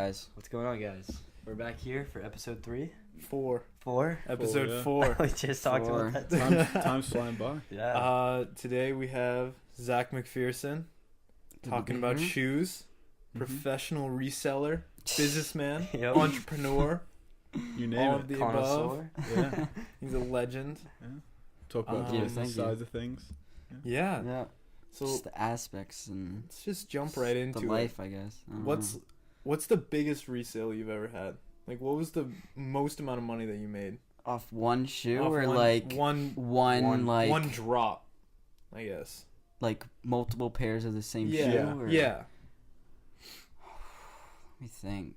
guys? What's going on, guys? We're back here for episode 3. 4. Episode 4. We just talked about that. Time's flying by. Yeah. Today we have Zach McPherson talking about shoes, professional reseller, businessman, Yep. entrepreneur, You name all it. of the above. Connoisseur. Yeah. He's a legend. Talk about the Yeah, business thank you. side of things. Yeah. Yeah. So Just the aspects and let's just jump right into the life, I guess. I don't it. know. What's the biggest resale you've ever had? Like, what was the most amount of money that you made? Off one shoe Off or one- like one like one drop, I guess. like multiple pairs of the same Yeah. shoe? Or, Yeah. Let me think.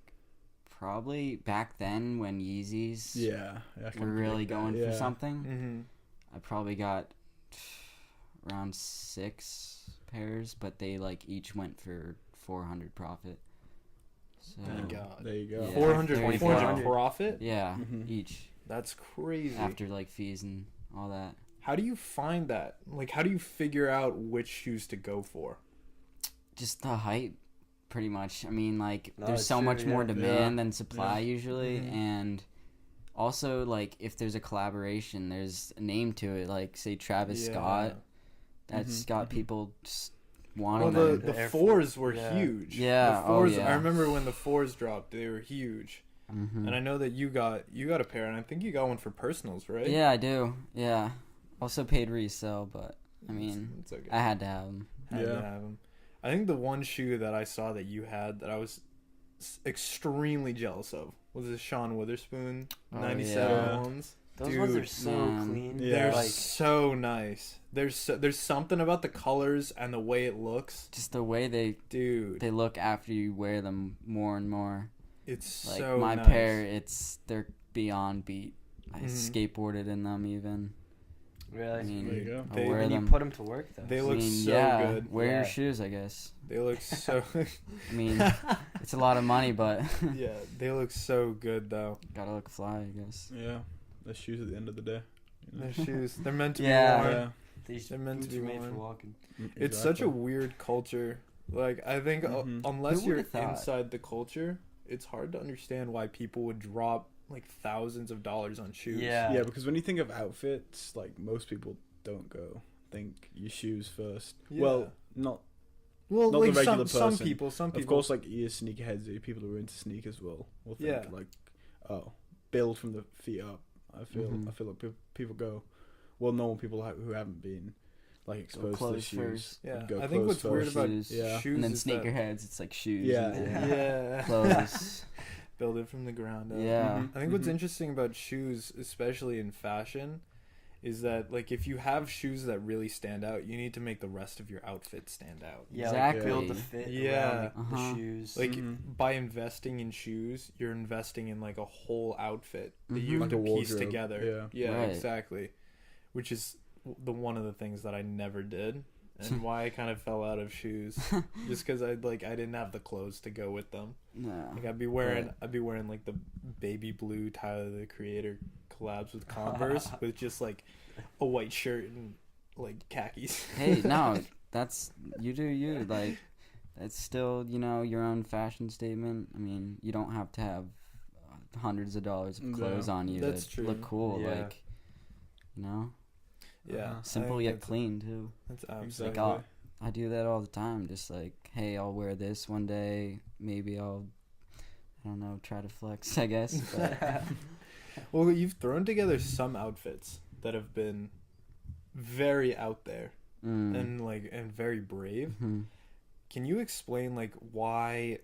Probably back then when Yeezys Yeah. I can were really predict that, going yeah. for something, Mm-hmm. I probably got around 6 pairs, but they like each went for 400 profit. So Oh my God. There you go. Yeah. 400 There you 400 go. profit? yeah, Mhm. each That's crazy. after like fees and all that. How do you find that? Like, how do you figure out which shoes to go for? Just the hype, pretty much. I mean, like, No, there's it's so true, much more yeah. demand Yeah. than supply usually, Mhm. and also, like, if there's a collaboration, there's a name to it. Like, say Travis Yeah. Scott, that's Mhm, got mhm. people just Well, wanting the, them. the The Air fours were Yeah. huge. Yeah, The fours, oh, yeah. I remember when the fours dropped, they were huge. Mhm. And I know that you got a pair, and I think you got one for personals, right? Yeah, I do. Yeah, also paid resell, but I mean, it's okay. I had to have them. Had Yeah. to have 'em. I think the one shoe that I saw that you had that I was extremely jealous of was the Sean Witherspoon Oh, 97 yeah. ones. Those ones are Dude, so man. clean. Yeah. They're Like, so nice. There's something about the colors and the way it looks, Just the way dude. they look after you wear them more and more. It's Like so my nice. pair, they're beyond beat. I Mhm. skateboarded in them even. I really. mean, There you go. I They- wear And you them. put them to work, though. They I look mean, so yeah, good. wear Yeah. your shoes, I guess. They look so. I mean, it's a lot of money, but Yeah, they look so good though. gotta look fly, I guess. Yeah. The shoes at the end of the day. you know? Their shoes, they're meant to Yeah. be worn. Yeah. These They're meant to boots be are made for worn. walking. It's such a Exactly. weird culture. Like, I think Mhm. unless Who you're would've thought? inside the culture, it's hard to understand why people would drop like thousands of dollars on shoes. Yeah. Yeah, because when you think of outfits, like most people don't go think your shoes first. Yeah. Well, not Well, Not like the regular some person. people, of course. Like you sneakerheads, people who are into sneakers will think Yeah. like, oh, build from the feet up. I feel like people go, well, normal people who haven't been like exposed to the clothes shoes. first. Yeah, would go I think clothes what's weird first. about Shoes. Yeah. shoes And then is that- sneakerheads, it's like shoes. Yeah, and yeah. yeah, Clothes. build it from the ground up. Yeah. Mhm. I think what's Mhm. interesting about shoes, especially in fashion, is that like if you have shoes that really stand out, you need to make the rest of your outfit stand out. Yeah, Exactly. like build the fit Yeah. around like, Uh-huh. the shoes. Like Mhm. by investing in shoes, you're investing in like a whole outfit that Mhm. you have Like a to piece wardrobe, together. yeah. Yeah, Right. exactly. Which is one of the things that I never did, and why I kind of fell out of shoes, just because I didn't have the clothes to go with them. No. Like I'd be wearing like the baby blue Tyler the Creator collabs with Converse with just like a white shirt and like khakis. Hey, no, that's you do you. Like, it's still, your own fashion statement. I mean, you don't have to have hundreds of dollars of clothes Yeah, on you that's to true. look cool. Yeah. Like, Yeah, simple I think yet that's- clean too. That's Exactly. absolutely. Like, I do that all the time. Just like, hey, I'll wear this one day. Maybe I don't know, try to flex, I guess. But Well, you've thrown together some outfits that have been very out there and very brave. Mhm. Can you explain like why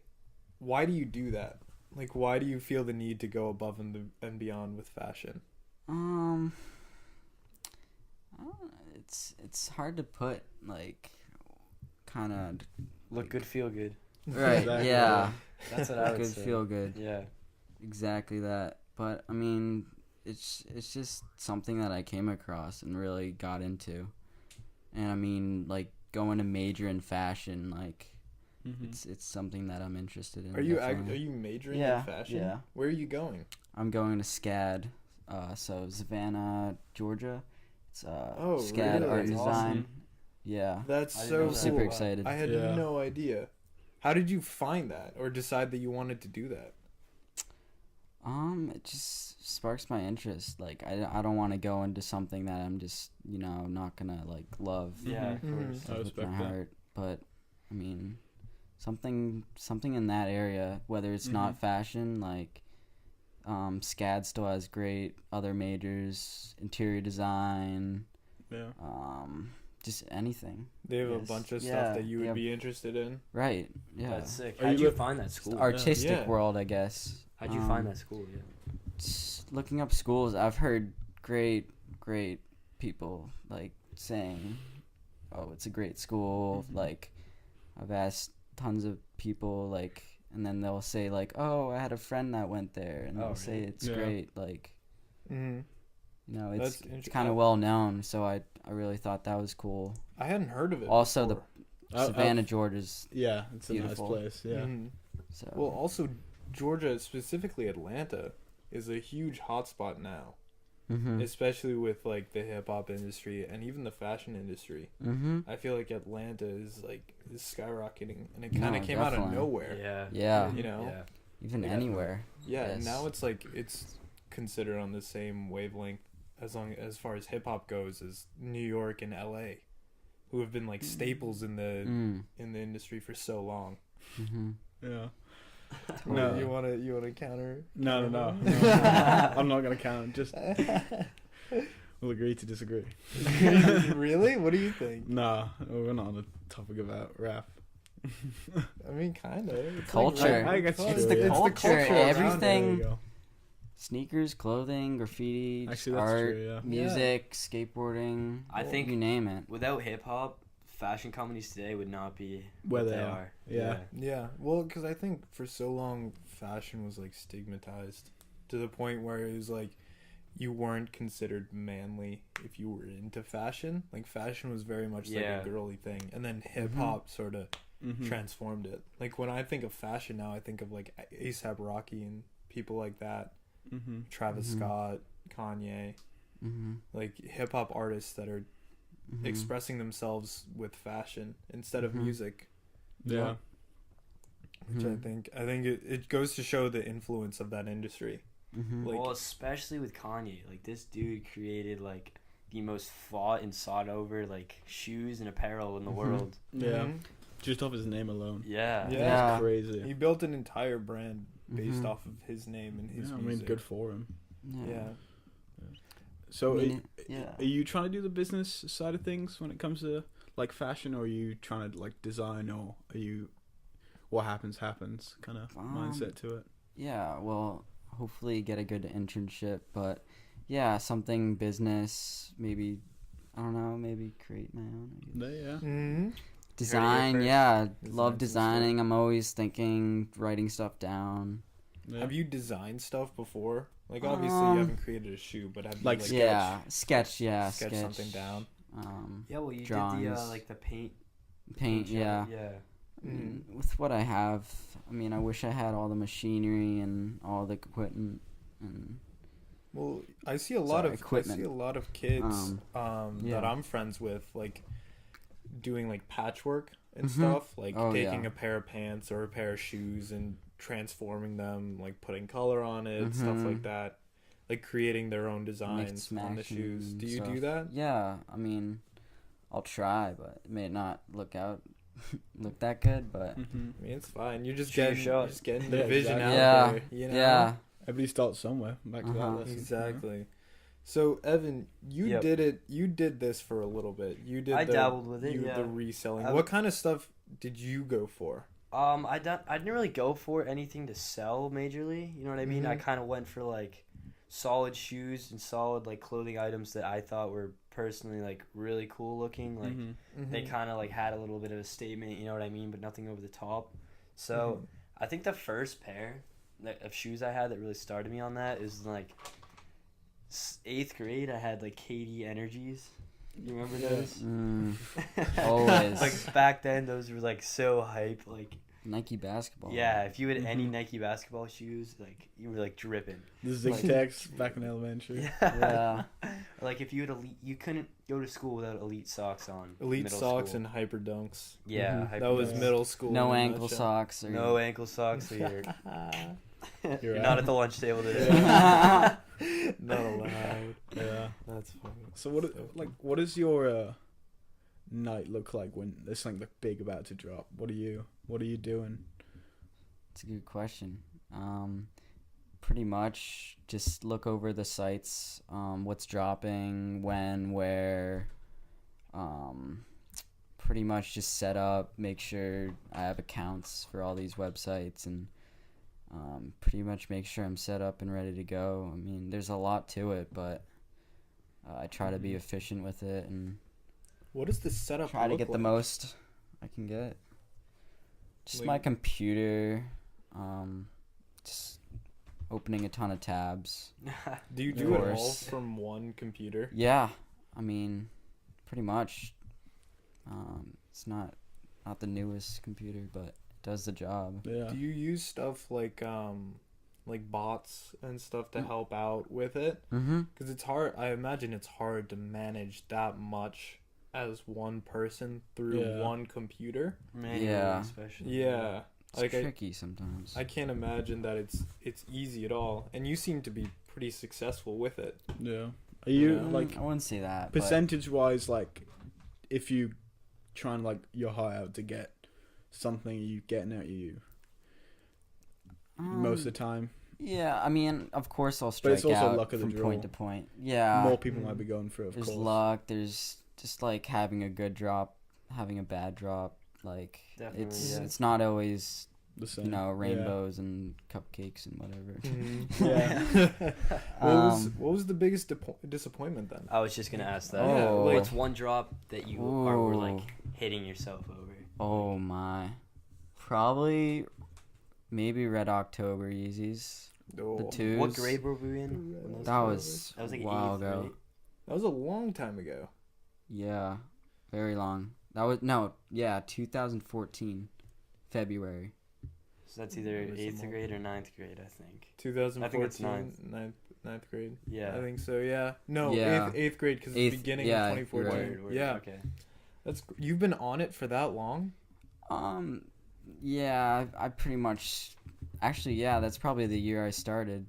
do you do that? Like why do you feel the need to go above and beyond with fashion? I don't know, it's hard to put, like, kind of Look good, feel good. right. Exactly. Yeah, That's what I would good, say. feel good. Yeah. Exactly that. But I mean, it's just something that I came across and really got into. And I mean, like, going to major in fashion, like, Mhm. it's something that I'm interested in. Are you definitely. are you majoring Yeah, in fashion? yeah. Where are you going? I'm going to SCAD, so Savannah, Georgia. It's SCAD really? Art That's Design. awesome. Yeah, That's I didn't so know cool. that. super excited. I had Yeah. no idea. How did you find that or decide that you wanted to do that? It just sparks my interest. Like I don't want to go into something that I'm just not gonna like love. Yeah, of Mhm. course. I with respect my that. heart. But I mean, something in that area, whether it's Mhm. not fashion, like SCAD still has great other majors, interior design, Yeah. just anything. They have a Yes. bunch of Yeah, stuff that you they would have- be interested in. Right. Yeah. That's sick. Are How'd you you li- find that Just school? the artistic Yeah. world, I guess. How'd you find that school? Yeah. Just looking up schools, I've heard great people like saying, "Oh, it's a great school." Mhm. Like, I've asked tons of people, like, and then they'll say like, "Oh, I had a friend that went there," and Oh, they'll say really? it's Yeah. great. Like, Mm-hmm. it's That's kind of well known. So I really thought that was cool. I hadn't heard of it. Also, before. Savannah, Georgia's Yeah, it's a Beautiful. nice place. Yeah. Mhm. so. Well, also Georgia, specifically Atlanta, is a huge hotspot now, Mhm. especially with like the hip hop industry and even the fashion industry. Mhm. I feel like Atlanta is skyrocketing, and it No, kind of came out of definitely. nowhere. Yeah. Yeah. You know. Yeah. Even Yeah. anywhere. Yeah, Yes. now it's considered on the same wavelength as far as hip hop goes as New York and LA, who have been like staples in the industry for so long. Mhm. Yeah. What, No. you wanna counter? No. I'm not gonna count. Just we'll agree to disagree. Really? What do you think? Nah, we're not on the topic about rap. I mean, kind of. Culture. I guess It's true, the yeah. culture, around it. everything. There you go. Sneakers, clothing, graffiti, just Actually, that's art, true, yeah. music, skateboarding. I think you name it. without hip hop, fashion companies today would not be Where what they they are. Yeah. Yeah, well, because I think for so long fashion was like stigmatized to the point where it was like you weren't considered manly if you were into fashion. Like fashion was very much like Yeah. a girly thing, and then hip hop sort of Mhm. transformed it. Like when I think of fashion now, I think of like ASAP Rocky and people like that, Mhm. Travis Mhm. Scott, Kanye, Mm-hmm. like hip hop artists that are Mm-hmm. expressing themselves with fashion instead of Mhm. music. Yeah. Which Mm-hmm. I think it goes to show the influence of that industry. Mm-hmm. like- well, especially with Kanye. Like this dude created like the most fought and sought over like shoes and apparel in the Mhm. world. Yeah. Mhm. Just off his name alone. Yeah. Yeah. Yeah. That's crazy. He built an entire brand based Mhm. off of his name and his Yeah, I mean, music. good for him. Yeah. So, I mean, yeah. are you trying to do the business side of things when it comes to like fashion, or are you trying to like design, or are you what happens kind of mindset to it? Yeah, well, hopefully get a good internship, but yeah, something business, maybe, I don't know, maybe create my own. I guess. Yeah. Mm-hmm. Design, first. yeah, Design love some designing. I'm always thinking, writing stuff down. Yeah. Have you designed stuff before? Like obviously Um, you haven't created a shoe, but have you like like Yeah, sketch, yeah, sketch something down? Yeah, well, you did Drawings. the like the paint. paint, job. yeah. Yeah. I mean, with what I have, I mean, I wish I had all the machinery and all the equipment. And Well, I see a lot Sorry, of equipment. kids yeah. that I'm friends with like doing like patchwork and Mhm. stuff, like Oh, taking yeah. a pair of pants or a pair of shoes and transforming them, like putting color on it, stuff Mhm. like that. Like creating their own designs on the matching shoes. Do you stuff. do that? Yeah, I mean, I'll try, but it may not look that good, but Mhm. I mean, it's fine. You're just Shoot your getting, shot. you're just getting the Yeah, vision exactly. out Yeah, there. You know? yeah. Everybody starts somewhere. Back to Uh-huh. that lesson. Exactly. So Evan, you Yep. did it. You did this for a little bit. You did. I dabbled with it, yeah. The reselling. I What w- kind of stuff did you go for? I didn't really go for anything to sell majorly. You know what I mean? I Mhm. kind of went for like solid shoes and solid like clothing items that I thought were personally like really cool looking. Like Mhm. they kind of like had a little bit of a statement. You know what I mean? But nothing over the top. So I think the first pair of shoes I had that really started me on that is like 8th grade. I had like KD Energies. You remember Yeah. those? Always. Like back then, those were like so hype. Like Nike basketball. Yeah, if you had any Mhm. Nike basketball shoes, like you were like dripping. The zigzags back in elementary. Yeah. Like if you had elite, you couldn't go to school without elite socks on. Elite middle socks school. and hyper dunks. Yeah, Mhm. hyper That was dunks. middle school. No in a ankle nutshell. socks. Or No ankle socks, so you're out. not at the lunch table today. Yeah. Not allowed. Yeah. That's funny. So what does your night look like when there's something like big about to drop? What are you doing? It's a good question. Pretty much just look over the sites, what's dropping, when, where. Pretty much just set up, make sure I have accounts for all these websites, and pretty much make sure I'm set up and ready to go. I mean, there's a lot to it, but I try to be efficient with it and What does this setup try to look get the like? most I can get. Just Like- my computer, just opening a ton of tabs. Do you Of do it all course. from one computer? Yeah, I mean, pretty much. It's not the newest computer, but it does the job. Yeah. Do you use stuff like bots and stuff to help out with it? Mm-hmm. Because it's hard. I imagine it's hard to manage that much as one person through Yeah. one computer. Manually, Yeah. especially. Yeah, It's like tricky sometimes. I can't imagine that it's easy at all. And you seem to be pretty successful with it. Yeah. Are you Yeah. like I wouldn't say that. but- percentage wise, like if you try and like you're high out to get something, you getting out you most of the time? Yeah, I mean, of course I'll But strike it's also out luck of the from draw. point to point. Yeah, More people might be going for it, of there's course. luck. There's just like having a good drop, having a bad drop. Like Definitely, it's yeah. it's not always The same. rainbows and cupcakes and whatever. Yeah. What was the biggest disappointment then? I was just gonna ask that. Yeah, Oh. like- What's one drop that you were like Ooh. hitting yourself over? Oh my, probably maybe Red October Yeezys. The Oh, twos. What grade were we in? when those That were? was That was like a while eighth, ago. right? that was a long time ago. Yeah, very long. That was 2014, February. So that's either It was eighth some grade or ninth grade, I think. 2014, I think it's ninth grade. Yeah. I think so. Yeah. No, Yeah. eighth grade because it's Eighth- the beginning yeah, of you're 2014. right. Word. Yeah, Okay. you've been on it for that long. Yeah, I pretty much, actually, yeah, that's probably the year I started.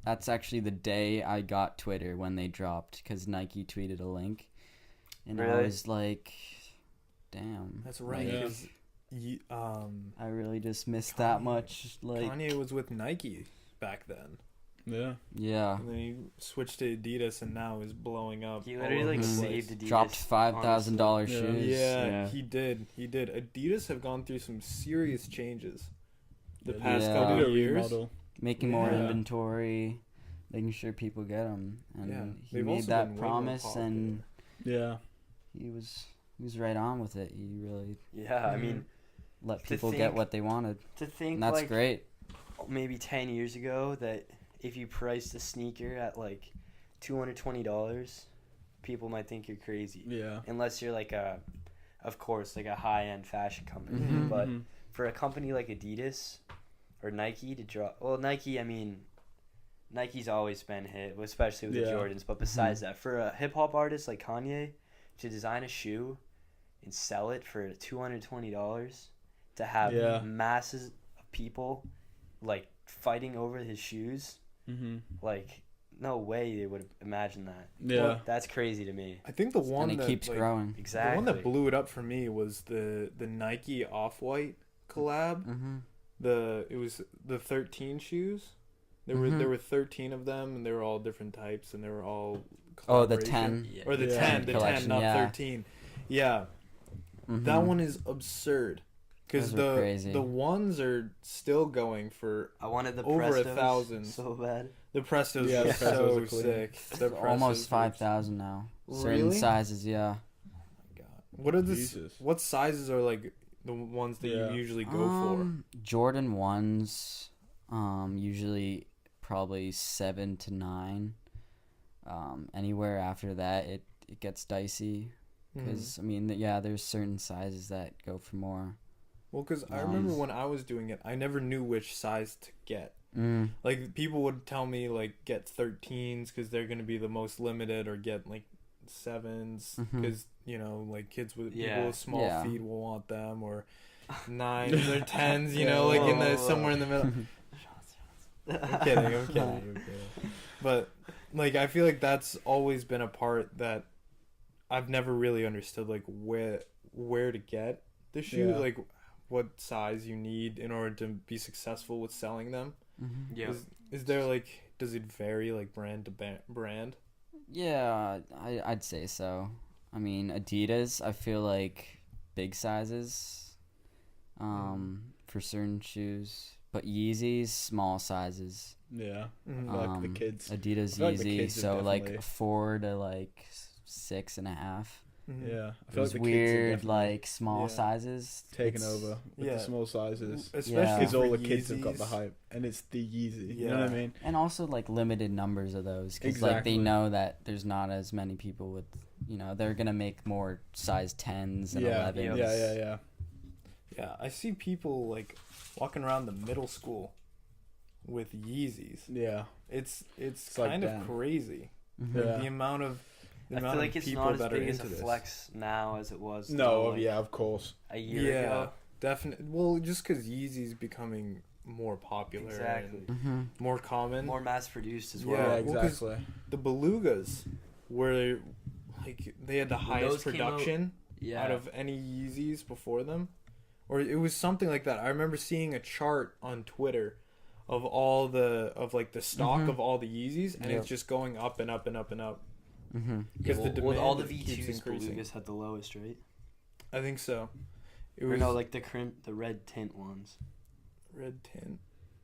That's actually the day I got Twitter when they dropped, because Nike tweeted a link, and I Really? was like, damn. That's right. Yeah. 'Cause I really just missed that Kanye- much. Like, Kanye was with Nike back then, Yeah. yeah. and then he switched to Adidas, and now is blowing up. He all literally over like the Mhm. place. saved Adidas. Dropped $5,000 honestly. shoes. Yeah, Yeah. he did. Adidas have gone through some serious changes the Yeah, past Yeah. couple They did of a years. remodel. Making more Yeah. inventory, making sure people get them, and Yeah, he they've made also that been way more promise, popular. and Yeah. he was right on with it. He really Yeah, I mean, let To people get think- what they wanted, to think and that's like great. maybe 10 years ago that if you priced a sneaker at like $220, people might think you're crazy. Yeah. Unless you're like of course, like a high-end fashion company. Mhm. But Mhm. for a company like Adidas or Nike to drop, well, Nike, I mean, Nike's always been hit, especially with the Yeah. Jordans. But besides that, for a hip hop artist like Kanye to design a shoe and sell it for $220, to have Yeah. masses of people like fighting over his shoes, Mhm. like no way they would imagine that. Yeah. That's crazy to me. I think the one And it that keeps like, growing. Exactly. the one that blew it up for me was the Nike Off-White collab. Mm-hmm. It was the 13 shoes. There were Mhm. 13 of them, and they were all different types, and they were all Oh, the collaboration. 10. Yeah. or the Yeah. 10, the 10, Collection, not yeah. 13. Yeah, Mm-hmm. that one is absurd because Those are crazy. the ones are still going for I wanted the over Prestos 1,000. so bad. the Prestos. Yeah, are the Prestos so are clean. sick. The Almost Prestos 5,000 now. Certain Really? sizes, yeah. God. What are the Jesus. what sizes are like the ones that Yeah. you usually go Jordan 1s, usually probably 7 to 9. Anywhere after that, it gets dicey. for? Because, I mean, yeah, there's certain sizes that go for more. Well, because I remember when I was doing it, I never knew which size to get. Like, people would tell me, like, get 13s because they're going to be the most limited, or get, like, 7s because, you know, like, kids with people with small feet will want them, or 9s or 10s, you know, like, somewhere in the middle. I'm kidding. But, like, I feel like that's always been a part that I've never really understood, like, where to get the shoe, like, what size you need in order to be successful with selling them. Yeah. Is there, like, does it vary, like, brand to brand? Yeah, I'd say so. I mean, Adidas, I feel like big sizes for certain shoes, but Yeezys, small sizes. Yeah, like the kids. Adidas Yeezy, so like 4 to like 6.5. Yeah, I feel Those like the weird, kids are like small sizes taken over with the small sizes, especially because all the Yeezys. kids have got the hype, and it's the Yeezy. You know what I mean? And also like limited numbers of those, because like they know that there's not as many people with, you know, they're gonna make more size 10s and 11s. Yeah, I see people like walking around the middle school with Yeezys. Yeah, it's like, kind of crazy. Yeah. The amount of I feel like it's not as big as a flex now as it was. Of course. A year ago. Definitely. Well, just because Yeezy's becoming more popular, and more common, more mass produced as well. Yeah, exactly. The Belugas were like they had the highest production out of any Yeezys before them, or it was something like that. I remember seeing a chart on Twitter of all the stock of all the Yeezys, and it's just going up and up and up and up. Because the demand all the V2s, Belugas had the lowest, right? I think so. It was like the red tint ones. Red tint.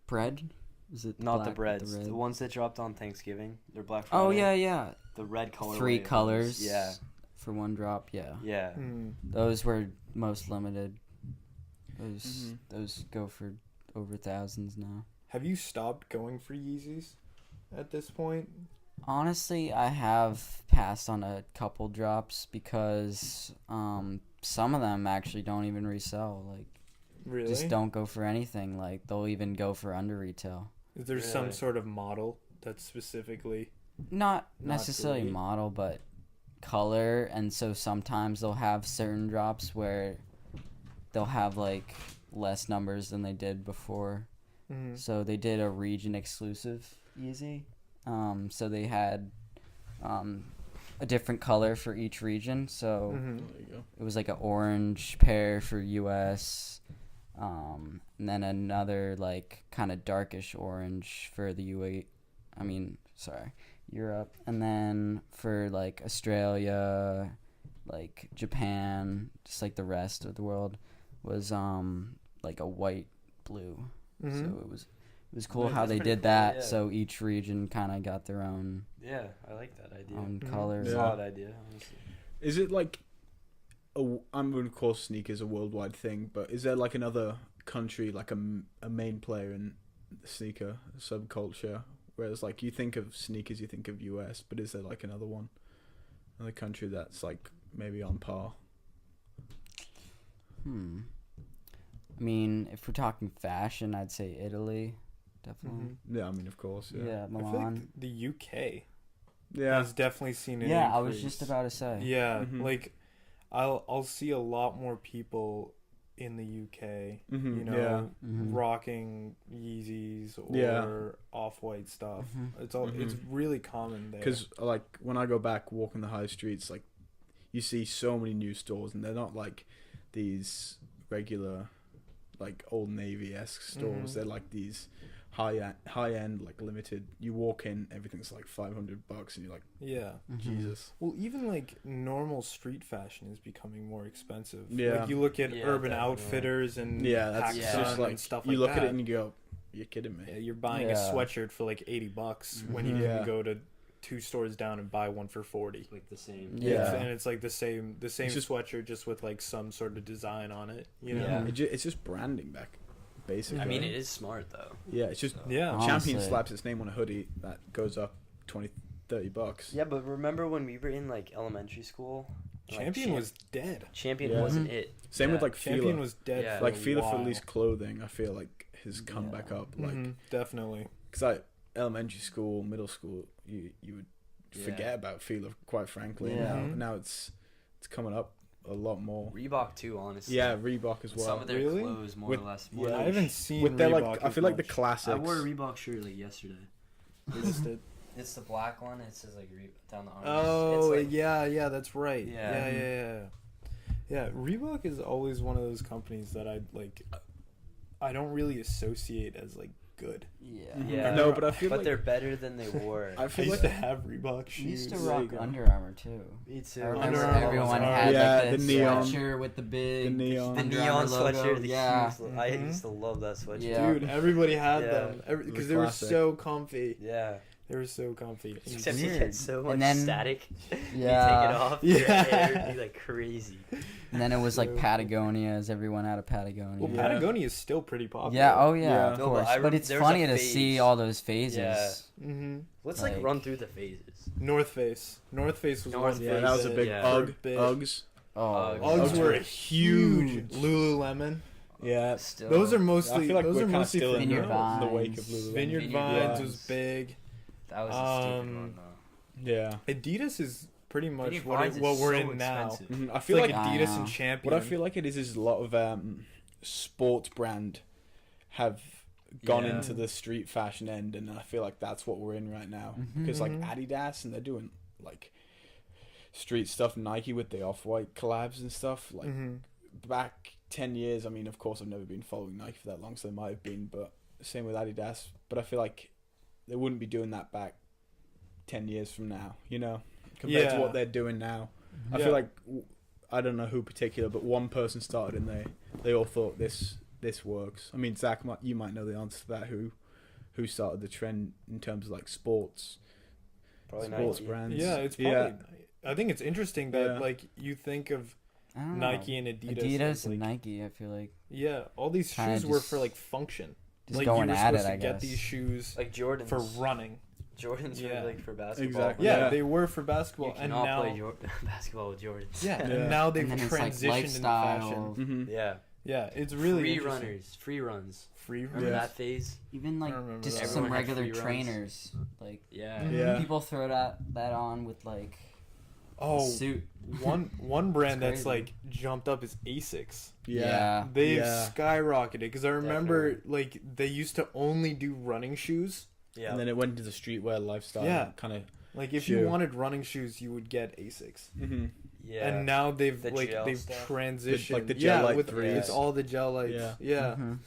Bread? Is it not the breads? The ones that dropped on Thanksgiving. They're Black Friday. Oh yeah. The red color. 3 colors. Yeah. For one drop. Yeah. Yeah. Those were most limited. Those go for over thousands now. Have you stopped going for Yeezys at this point? Honestly, I have passed on a couple drops because some of them actually don't even resell. Like, really? Just don't go for anything. Like, they'll even go for under retail. Is there some sort of model that's specifically not necessarily great? Model, but color? And so sometimes they'll have certain drops where they'll have like less numbers than they did before. So they did a region exclusive Yeezy. So they had a different color for each region. So it was like an orange pair for US, and then another like kind of darkish orange for the Europe, and then for like Australia, like Japan, just like the rest of the world was like a white blue. So it was cool how they did that. Yeah. So each region kind of got their own. Yeah, I like that idea. Own color. It's a solid idea, honestly. Is it like I'm going to call sneakers a worldwide thing, but is there like another country, like a main player in the sneaker subculture? Whereas like you think of sneakers, you think of US, but is there like another country that's like maybe on par? I mean, if we're talking fashion, I'd say Italy, definitely. Yeah, I mean, of course. Yeah, Milan. I feel like the UK. Yeah, has definitely seen an increase. I was just about to say. Yeah, like I'll see a lot more people in the UK, you know, rocking Yeezys or Off-White stuff. It's really common there. Because like when I go back walking the high streets, like you see so many new stores, and they're not like these regular like Old Navy-esque stores. They're like these high end like limited. You walk in, everything's like $500 and you're like, Jesus. Well, even like normal street fashion is becoming more expensive. Yeah, like you look at Urban Outfitters and that's just like and stuff you like look that. at it and you go, you're kidding me. Yeah, you're buying a sweatshirt for like $80 when you can go to 2 stores down and buy one for $40. Like the same. Yeah, and it's like the same sweatshirt just with like some sort of design on it. You know, it's just branding back, basically. I mean, it is smart though. Yeah, it's just Honestly. Champion slaps its name on a hoodie that goes up $20-$30. Yeah, but remember when we were in like elementary school, Champion was dead. Champion Yeah. wasn't it. Same with Yeah. like Fila. Champion was dead. Yeah. For Like a Fila for while. at least clothing, I feel like has come Yeah. back up. Like, Definitely. because like elementary school, middle school, you would Yeah. forget about Fila, quite frankly. Yeah. Now it's coming up a lot more. Reebok too, honestly. Yeah, Reebok as well. Some of their Really? clothes, more With- or less. yeah, More I than- haven't seen with their Reebok like, I as feel like the much. classics. I wore a Reebok shirt like yesterday. Missed it. It's the black one. It says like down the arms. Oh, it's like, yeah, that's right. Yeah. Yeah, Reebok is always one of those companies that I don't really associate as like good. Yeah. Yeah. No, but I feel but like they're better than they were. I I feel used like to have Reebok shoes. We used to There rock you go. Under Armour too. Me too. I remember Under Armour everyone was had Yeah, like the the neon. sweatshirt with the big The neon. The Under neon Armour logo. sweatshirt. The Yeah. huge, I Mhm. used to love that sweatshirt. Yeah. Dude, everybody had Yeah. them It was because a they were classic. so comfy. Yeah. They were so comfy. Except you weird. get so much And then- static. You take it Yeah. off. Yeah. Your hair would be like crazy. And then it was like So- Patagonias. Everyone had a Patagonia. Well, Yeah. Patagonia is still pretty popular. Yeah. Oh yeah. Yeah. Of No, but course. I But rem- it's there was a funny to phase. see all those phases. Yeah. Mm-hmm. Let's Like- run through the phases. North Face. North Face was North one yeah, Face, that was a that- big yeah. Ugg. Big. Uggs. Oh. Uggs. Uggs Uggs were were huge. huge. Lululemon. Yeah. Still. Those are I mostly feel like those we're are kind of mostly still for in Vineyard the wake Vines. of Lululemon. Vineyard Vineyard Vines Vines. was big. That was a stupid Um, one though. Yeah. Adidas is pretty much Vineyard what Vines is we're so in now. expensive. Mhm. I It's feel like like Adidas Ah. and Champion. what I feel like it is a lot of sports brand have gone Yeah. into the street fashion end, and I feel like that's what we're in right now. Mhm. Because like Mhm. Adidas, and they're doing like street stuff. Nike with the Off-White collabs and stuff. Like Mhm. back 10 years. I mean, of course, I've never been following Nike for that long, so they might have been, but same with Adidas. But I feel like they wouldn't be doing that back 10 years from now, you know, compared to Yeah. what they're doing now. I Yeah. feel like I don't know who particular, but one person started and they all thought this works. I mean, Zach, you might know the answer to that. Who started the trend in terms of like sports Probably Nike. brands? Yeah, it's probably. I think it's interesting that Yeah. like you think of I don't Nike know. and Adidas. Adidas as, and like, Nike. I feel like Yeah, all these Kinda shoes were just- for like function. just like going you were at supposed it. to I get guess. these shoes Like Jordans. for running. Jordans Yeah. were like for basketball. Exactly. Yeah, Yeah. they were for basketball, You and cannot now play basketball with Jordans. yeah, Yeah. and now they've And then it's, like, transitioned into lifestyle. fashion. Mm-hmm. Yeah. Yeah, it's really free interesting. runners, free runs. Free Remember Yeah. that phase? Even like I remember just that. some Everyone had regular free runs. trainers. Like Yeah. Mhm. Yeah. people throw that on with like a Oh, suit. one brand It's that's crazy. like jumped up is Asics. Yeah. They've Yeah. skyrocketed because I remember like they used to only do running shoes. Yeah. And then it went into the streetwear lifestyle. Yeah. Kind of. Like if Shoe. you wanted running shoes, you would get Asics. Mm-hmm. yeah. And now they've The like gel they've stuff. transitioned. Like the yeah, gel light with threes. it's all the gel lights. Yeah. Yeah. Mhm.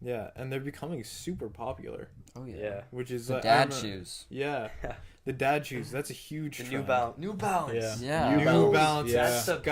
Yeah, and they're becoming super popular, Oh yeah. Yeah. which is The I dad remember- shoes. Yeah, the dad shoes. That's a huge The trend. New Balance. Yeah. New New Balance, Balance, yeah. That's the biggest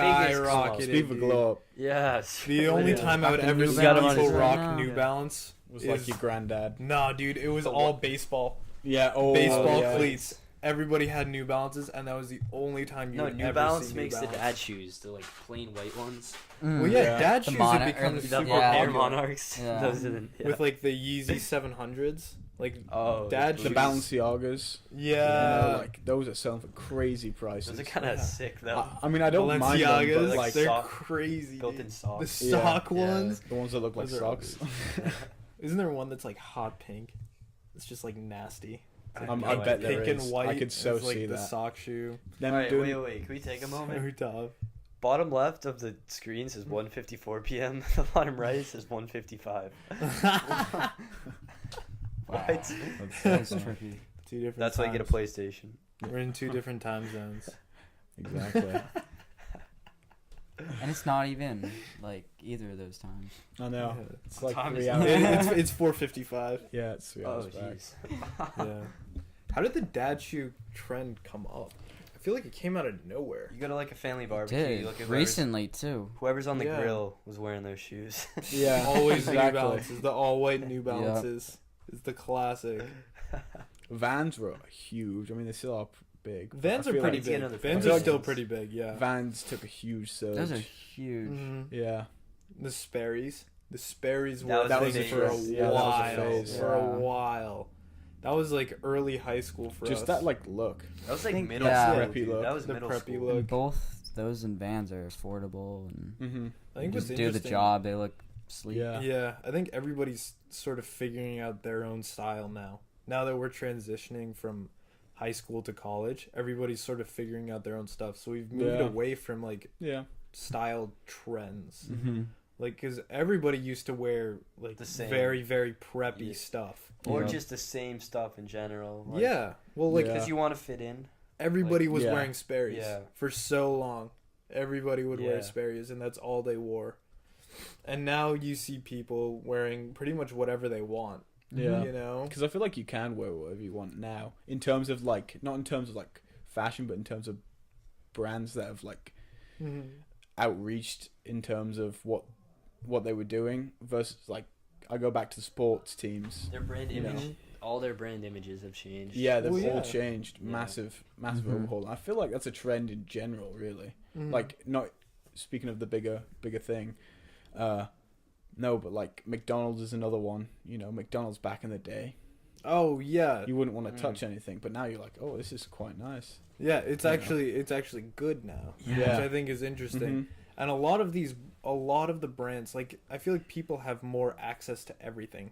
come up. skyrocketed. Speak of a dude. glow up. Yes. The only Yeah. time I would Rocking ever New see Balance people right rock now. New Yeah. Balance Was like is your granddad. nah, dude. It was The all what? baseball. Yeah. Oh. Baseball yeah. cleats. Everybody had New Balances, and that was the only time you No, would New ever Balance see makes New the Balance. dad shoes, the like plain white ones. Well, yeah, Yeah. dad The shoes mono- have become or The super yeah. Air popular Monarchs. Yeah. Those are the with like the Yeezy 700s. Like oh dad The shoes. Balenciagas. yeah, You know, like those are selling for crazy prices. those are kind of Yeah. sick though. I mean, I don't mind them, Balenciagas, but like they're sock- crazy. built dude. in socks. The Yeah. sock Yeah. ones. the ones that look like Those are socks. Isn't there one that's like hot pink? It's just like nasty. It's like I I bet there pink is. and white. I could so it's like see the that. sock shoe. Them Alright, doing- wait. Can we take a moment? So tough. Bottom left of the screen says 1:54 p.m. The bottom right says 1:55. Wow. What? That's trippy. Two different. That's why you get a times. PlayStation. We're in two different time zones. Exactly. And it's not even like either of those times. I know. Yeah. It's like Time 3 is- hours. It's 4:55. Yeah, it's 3 Oh hours back. jeez. Yeah. How did the dad shoe trend come up? I feel like it came out of nowhere. You go to like a family It barbecue. did You look at recently too. whoever's on the Yeah. grill was wearing those shoes. Yeah, Always New exactly. Balances. The all white New Balances is the classic. Vans were huge. I mean, they still are big. but Vans I are feel pretty like- big. Another Vans feel are like still Vans. pretty big. Yeah. Vans took a huge surge. Those are huge. Mhm. Yeah. The Sperry's. The Sperry's That were was that a was phase. for a Yeah, that was a while. phase. For a Yeah. while. That was like early high school for us. Just that like look. That was like think- middle yeah. school. Preppy Dude. look. That was The middle preppy school. look. And both those in Vans are affordable and Mm-hmm. I think what's just do the interesting- job. They look sleek. Yeah. Yeah, I think everybody's sort of figuring out their own style now. Now that we're transitioning from high school to college, everybody's sort of figuring out their own stuff. So we've moved Yeah. away from like Yeah. style trends. Mm-hmm. Like, because everybody used to wear like The same. very, very preppy Yeah. stuff. Or Yeah. just the same stuff in general. Like, Yeah, well, like Yeah. Because you want to fit in. everybody like- was Yeah. wearing Sperry's Yeah. for so long. Everybody would wear Yeah. Sperry's, and that's all they wore. And now you see people wearing pretty much whatever they want. Yeah. You know? Because I feel like you can wear whatever you want now, in terms of like, not in terms of like fashion, but in terms of brands that have like Mm-hmm. outreached in terms of what they were doing versus like, I go back to sports teams. Their brand You know. image, all their brand images have changed. Yeah, they've Well, yeah. all changed. Yeah. Massive Mhm. overhaul. I feel like that's a trend in general, really. Mm-hmm. Like, not speaking of the bigger thing. No, but like McDonald's is another one. You know, McDonald's back in the day, Oh yeah, you wouldn't want to touch anything, but now you're like, oh, this is quite nice. yeah. It's You know. actually good now, Yeah. which I think is interesting. Mhm. And a lot of the brands, like I feel like people have more access to everything.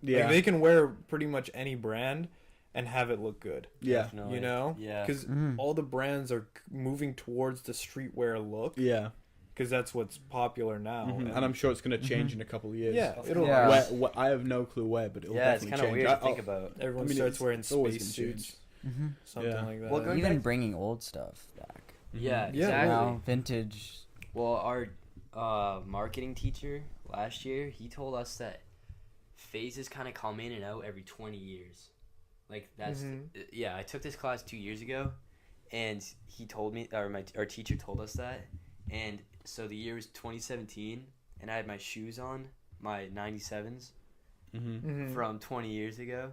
Yeah, Like they can wear pretty much any brand and have it look good. yeah, Definitely. You know? Yeah. Because Mhm. all the brands are moving towards the streetwear look yeah. because that's what's popular now. Mhm. And I'm sure it's going to change in a couple of years. yeah, Of it'll. course. Where, I have no clue where, but it'll Yeah, it's definitely kind of change. weird to think about. Everyone I mean, starts wearing it's always space gonna change. suits, Mhm. something Yeah. like that. Well, going Even back- bringing old stuff back. Yeah, Yeah, exactly. Now, vintage. Well, our marketing teacher last year, he told us that phases kind of come in and out every 20 years. Like that's Mhm. yeah. I took this class 2 years ago, and he told me, or our teacher told us that, and so the year was 2017, and I had my shoes on, my 97s Mm-hmm. Mhm. from 20 years ago.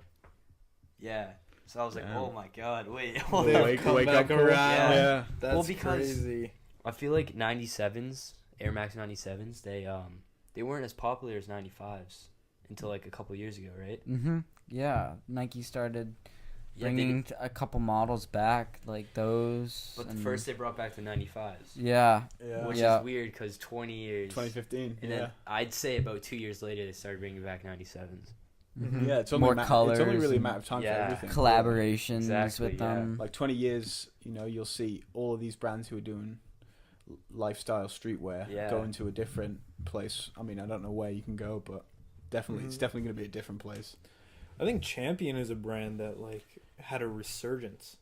Yeah. So I was like, Damn. oh my god, wait, hold They've on. Wake- come wake back up call. around. Yeah. That's Well, because- crazy. I feel like 97s, Air Max 97s, they weren't as popular as 95s until like a couple years ago, right? Mm-hmm. Yeah, Nike started Yeah, they bringing did- a couple models back, like those. but and- first they brought back the 95s, Yeah. Yeah. which Yeah. is weird because 20 years. 2015. And Yeah. then I'd say about 2 years later they started bringing back 97s. Mhm. Yeah, it's only More It's only colors really a and matter of time Yeah. for everything. Collaborations Exactly, with yeah. them. Like 20 years, you know, you'll see all of these brands who are doing lifestyle streetwear Yeah. go into a different place. I mean, I don't know where you can go, but definitely, it's Mhm. definitely going to be a different place. I think Champion is a brand that like had a resurgence.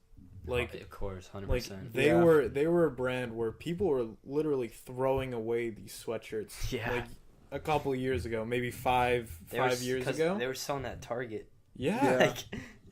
Like of course, 100%. like they Yeah. were a brand where people were literally throwing away these sweatshirts. Yeah. Like a couple of years ago, maybe five years 'cause ago. they were selling at Target. Yeah. Yeah. Like,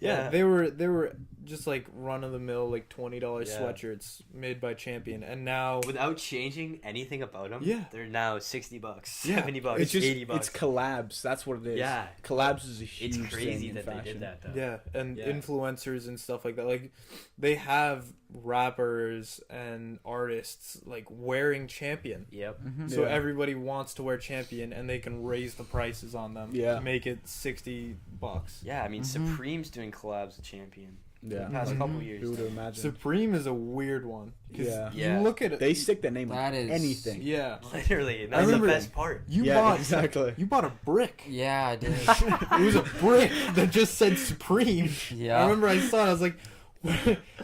Yeah, they were just like run of the mill like $20 Yeah. sweatshirts made by Champion, and now without changing anything about them. Yeah. They're now $60, Yeah. $70, It's just, $80. it's collabs. That's what it is. Yeah. Collabs is a huge It's crazy thing in that fashion. they did that though. yeah, and Yeah. influencers and stuff like that. Like they have rappers and artists like wearing Champion. Yep. Mm-hmm. So Yeah. everybody wants to wear Champion, and they can raise the prices on them Yeah. to make it $60. Yeah, I mean Mhm. Supreme's doing collabs with Champion. Yeah. The past Mhm. couple years. Who would have imagined? Supreme is a weird one because Yeah. you Yeah. look at it. They stick their name on That is- anything. Yeah, Literally, I that's the remember- best part. you Yeah, bought exactly. You bought a brick. Yeah, I did. It was a brick that just said Supreme. Yeah. I remember I saw it. I was like,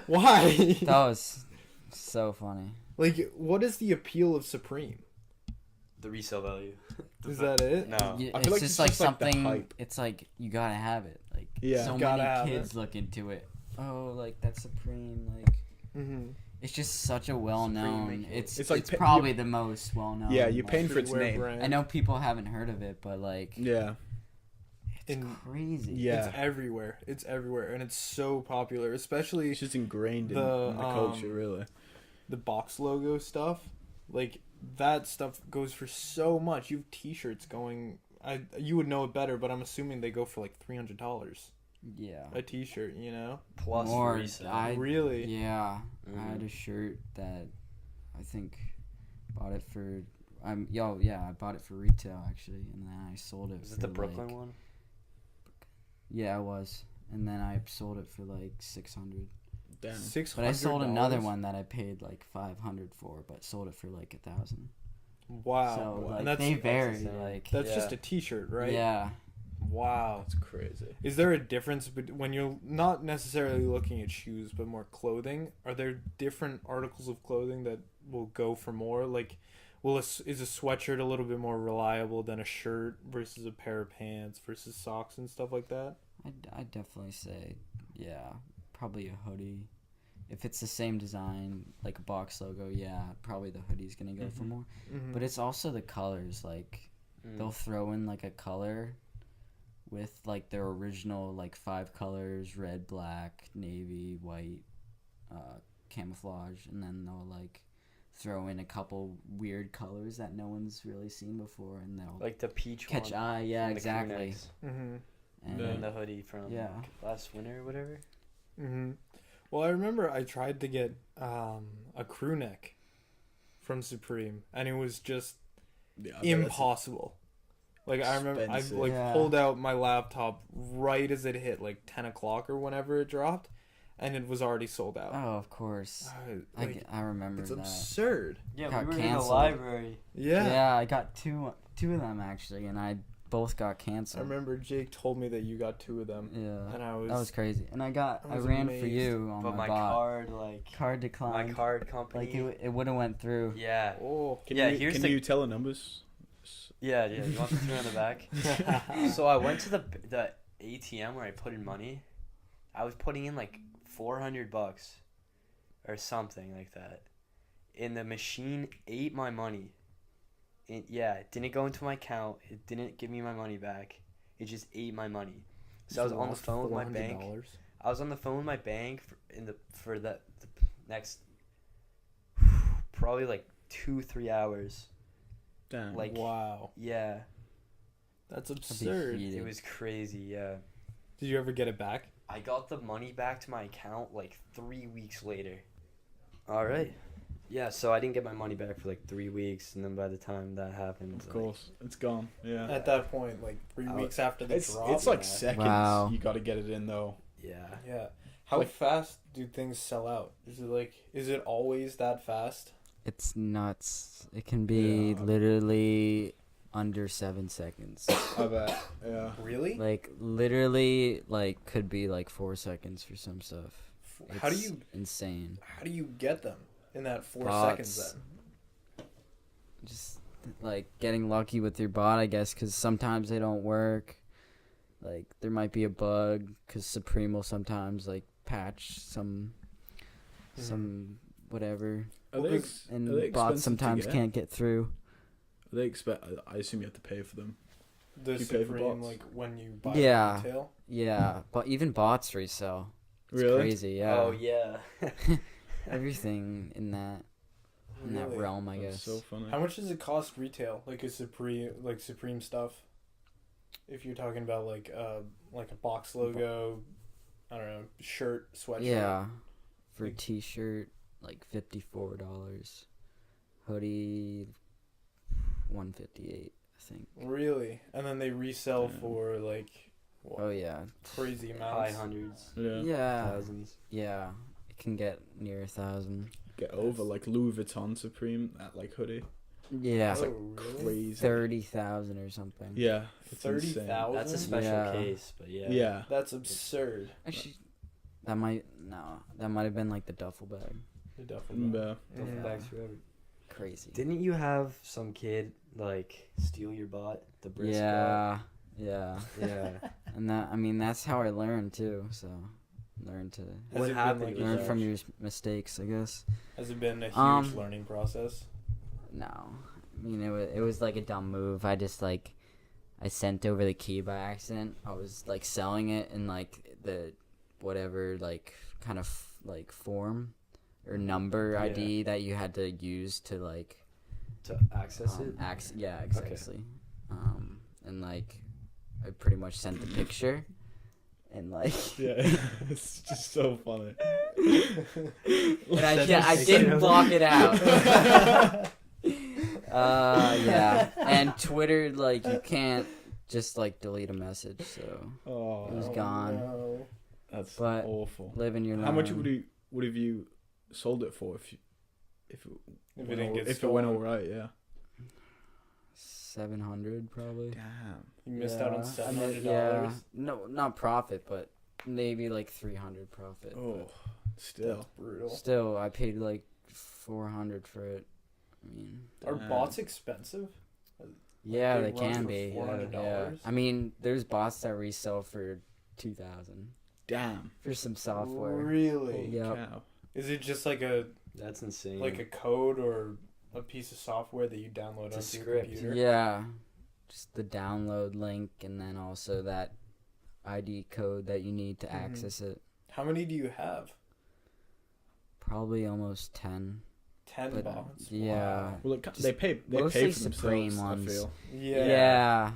why? That was so funny. Like, what is the appeal of Supreme? The resale value. Is that it? No. Yeah, I it's feel like just it's like just like the something. hype. It's like you gotta have it. Like Yeah. so Gotta many have kids it. look into it. Oh, like that's Supreme. Like Mm-hmm. it's just such a well known. Supreme, It's It's like it's pa- probably the most well known. Yeah, you're like, paying for its name. I know people haven't heard of it, but like Yeah. it's crazy. Yeah. It's everywhere. It's everywhere, and it's so popular, especially It's just ingrained in The, the culture, really. the box logo stuff. Like that stuff goes for so much. You have T-shirts going. You would know it better, but I'm assuming they go for like $300 Yeah. a T-shirt. You know, Plus More, resale. really? Yeah, I Mhm. had a shirt that I think bought it for. I bought it for retail actually, and then I sold it. Was for it the Brooklyn like, one? Yeah, it was, and then I sold it for like 600. Damn. 600. But I sold another one that I paid like 500 for, but sold it for like 1,000. Wow. So like and that's they vary. insane. Like that's Yeah. just a T-shirt, right? yeah, Wow. That's crazy. Is there a difference when you're not necessarily looking at shoes, but more clothing? Are there different articles of clothing that will go for more? Like, is a sweatshirt a little bit more reliable than a shirt versus a pair of pants versus socks and stuff like that? I'd definitely say yeah, probably a hoodie. If it's the same design, like a box logo, yeah, probably the hoodie's gonna go for more. Mm-hmm. But it's also the colors. Like they'll throw in like a color with like their original like 5 colors: red, black, navy, white, camouflage, and then they'll like throw in a couple weird colors that no one's really seen before, and they'll Like the peach catch one. eye. Yeah, from the exactly. crew-necks. Mm-hmm. And Yeah. And the hoodie from Yeah. last winter or whatever. Mm-hmm. Well, I remember I tried to get a crew neck from Supreme, and it was just Yeah, I bet that's impossible. Like I remember, I expensive. like Yeah. pulled out my laptop right as it hit like 10 o'clock or whenever it dropped, and it was already sold out. oh, of course. Like, I remember it's that. absurd. Yeah, Got we were in canceled. the library. Yeah. Yeah, I got two of them actually, and I both got I canceled. remember Jake told me that you got 2 of them, Yeah, and I was, that was crazy. And I I was ran for amazed. you on But my my bot. card, like Card my declined. card company. Like it would have went through. Yeah. oh. Can Yeah, you, here's can the- you tell the numbers? Yeah. You want the 3 on the back? So I went to the ATM where I put in money. I was putting in like $400 or something like that, and the machine ate my money. It didn't go into my account. It didn't give me my money back. It just ate my money. So I was on the phone with my bank. I was on the phone with my bank for the next probably like 2-3 hours. Damn. Like Wow, yeah, that's That'd be absurd. heated. it was crazy. Yeah. Did you ever get it back? I got the money back to my account like 3 weeks later. All right. Yeah, so I didn't get my money back for like 3 weeks, and then by the time that happened, Of course, it's gone. Yeah. At that point, like 3 Oh, weeks after the It's drop. it's like yeah. seconds. Wow. You got to get it in though. yeah. Yeah. How Like- fast do things sell out? Is it always that fast? It's nuts. It can be Yeah. literally under 7 seconds. I bet. Yeah. Really? Like literally, like could be like 4 seconds for some stuff. How do It's you insane? get them in that 4 Bots. seconds then? Just like getting lucky with your bot, I guess, because sometimes they don't work. Like there might be a bug because Supreme will sometimes like patch some whatever, Are Well, they, because- and are they bots expensive to sometimes get? can't get through. Are they expect? I assume you have to pay for them. The You pay for Supreme, bots? like when you buy Yeah. retail? Yeah, but even bots resell. It's Really? crazy. Yeah. Oh yeah. Everything in that Really? realm, I That's guess. so funny. How much does it cost retail? Like a Supreme stuff? If you're talking about like a box logo, I don't know, shirt, sweatshirt. Yeah, for a Like- t-shirt, like $54. Hoodie, $158, I think. Really? And then they resell Yeah. for like what, Oh yeah, crazy High amounts. hundreds, Yeah. yeah, thousands. yeah. It can get near 1,000. Get over like Louis Vuitton Supreme that like hoodie. Yeah, It's like Oh, really? crazy. 30,000 or something. Yeah. It's 30,000? insane. That's a special Yeah. case, but yeah. Yeah. That's absurd. Actually, that might have been like the duffel bag. The duffel bag. Yeah. Duffel Yeah. bags forever. Crazy. Didn't you have some kid like steal your bot? The brisk Yeah, bot? Yeah. and that's how I learned too. So, learn to Has What it been, happened like, with learn that? from your mistakes, I guess. Has it been a huge Um, learning process? No, I mean it was like a dumb move. I just like I sent over the key by accident. I was like selling it in like the whatever like kind of like form or number Yeah. ID that you had to use to like To access it. yeah, exactly. And like I pretty much sent the picture and like Yeah. It's just so funny. and I That's didn't so- block it out. Yeah, and Twitter like you can't just like delete a message, so Oh, It was gone. No. that's But awful. live in your How much learn. would have you sold it for if If it didn't get if it went all stolen. right? Yeah. 700 probably. Damn. You missed out on I $700. mean, yeah, no, not profit, but maybe like 300 profit. Oh, still. That's brutal. Still, I paid like 400 for it. I mean, Are Damn. bots expensive? yeah, they they run can for be. $400? Yeah. I mean, there's bots that resell for 2,000 Damn. for some software. Really? Yeah. Cow. Is it just like a That's insane. code or a piece of software that you download It's a onto your script. computer? Yeah, just the download link, and then also that ID code that you need to Mhm. access it. How many do you have? Probably almost 10. 10 But, bots. yeah. Wow. Well, Just they pay mostly for Supreme themselves. ones. I feel Yeah.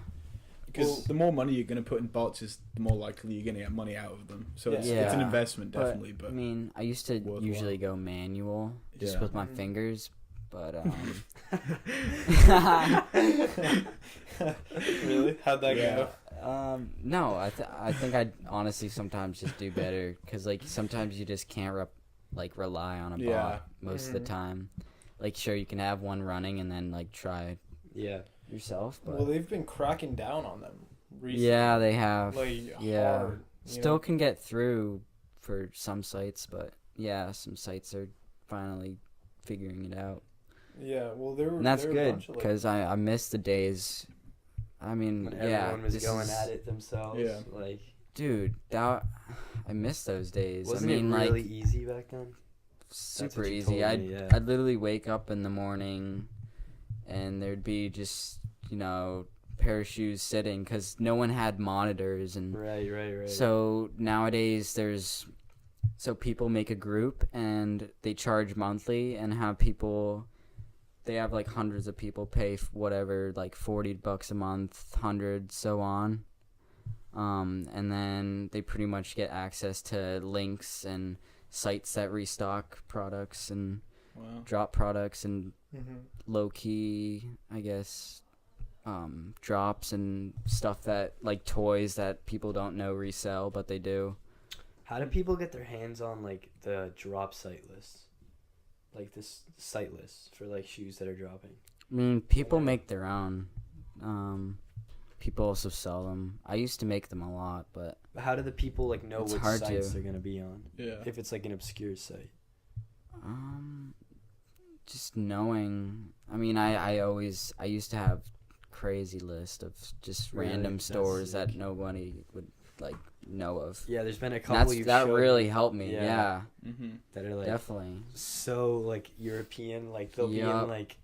because Well- the more money you're gonna put in bots is the more likely you're gonna get money out of them. So it's an Yeah. investment But, definitely. But I mean, I used to worthwhile. usually go manual just Yeah. with my Mhm. fingers, but Really? How'd that Yeah. go? no, I think I'd honestly sometimes just do better because like sometimes you just can't rely on a Yeah. bot most of the Mhm. time. Like sure you can have one running and then like try yeah. yourself, but Well, they've been cracking down on them recently. yeah, they have. Like, Yeah. hard. you Still know? can get through for some sites, but yeah, some sites are finally figuring it out. Yeah, well, there were. And that's there were a good bunch of, because I miss the days. I mean, When yeah, everyone was this going is- at it themselves. Yeah. Like, dude. I miss those days. wasn't I mean, it really like easy back then? super what you easy. told I'd me, yeah. I'd literally wake up in the morning, and there'd be just pair of shoes sitting because no one had monitors and. Right. So nowadays so people make a group and they charge monthly and they have like hundreds of people pay whatever, like $40 a month, 100, so on. And then they pretty much get access to links and sites that restock products and wow. drop products and Mhm. low key, I guess, drops and stuff that like toys that people don't know resell, but they do. How do people get their hands on like the drop site lists? Like this site list for like shoes that are dropping. I mean, people make their own. People also sell them. I used to make them a lot, but But how do the people like know It's which hard sites to. they're gonna be on? Yeah. If it's like an obscure site. just knowing. I mean, I used to have crazy list of just Really? random That's stores sick. that nobody would like know of. Yeah, there's been a And couple you've that showed really me helped me. Yeah. Yeah, Mm-hmm. that are like definitely. so like European, like they'll be Yup. in like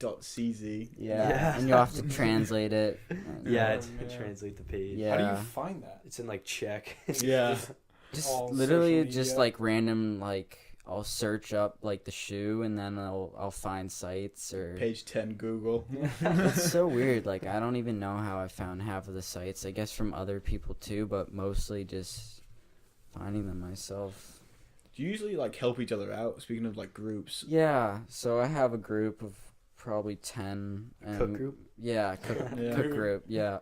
.cz. Yeah. Yeah. And you have to translate it. yeah, Yeah. it's translate the page. Yeah. How do you find that? It's in like Czech. Yeah. Just all literally social just media? like random like I'll search up like the shoe and then I'll find sites or Page 10 Google. It's so weird. Like I don't even know how I found half of the sites. I guess from other people too, but mostly just finding them myself. Do you usually like help each other out? Speaking of like groups. Yeah, so I have a group of probably 10 and Cook group. Yeah, cook, Yeah. cook group, yeah.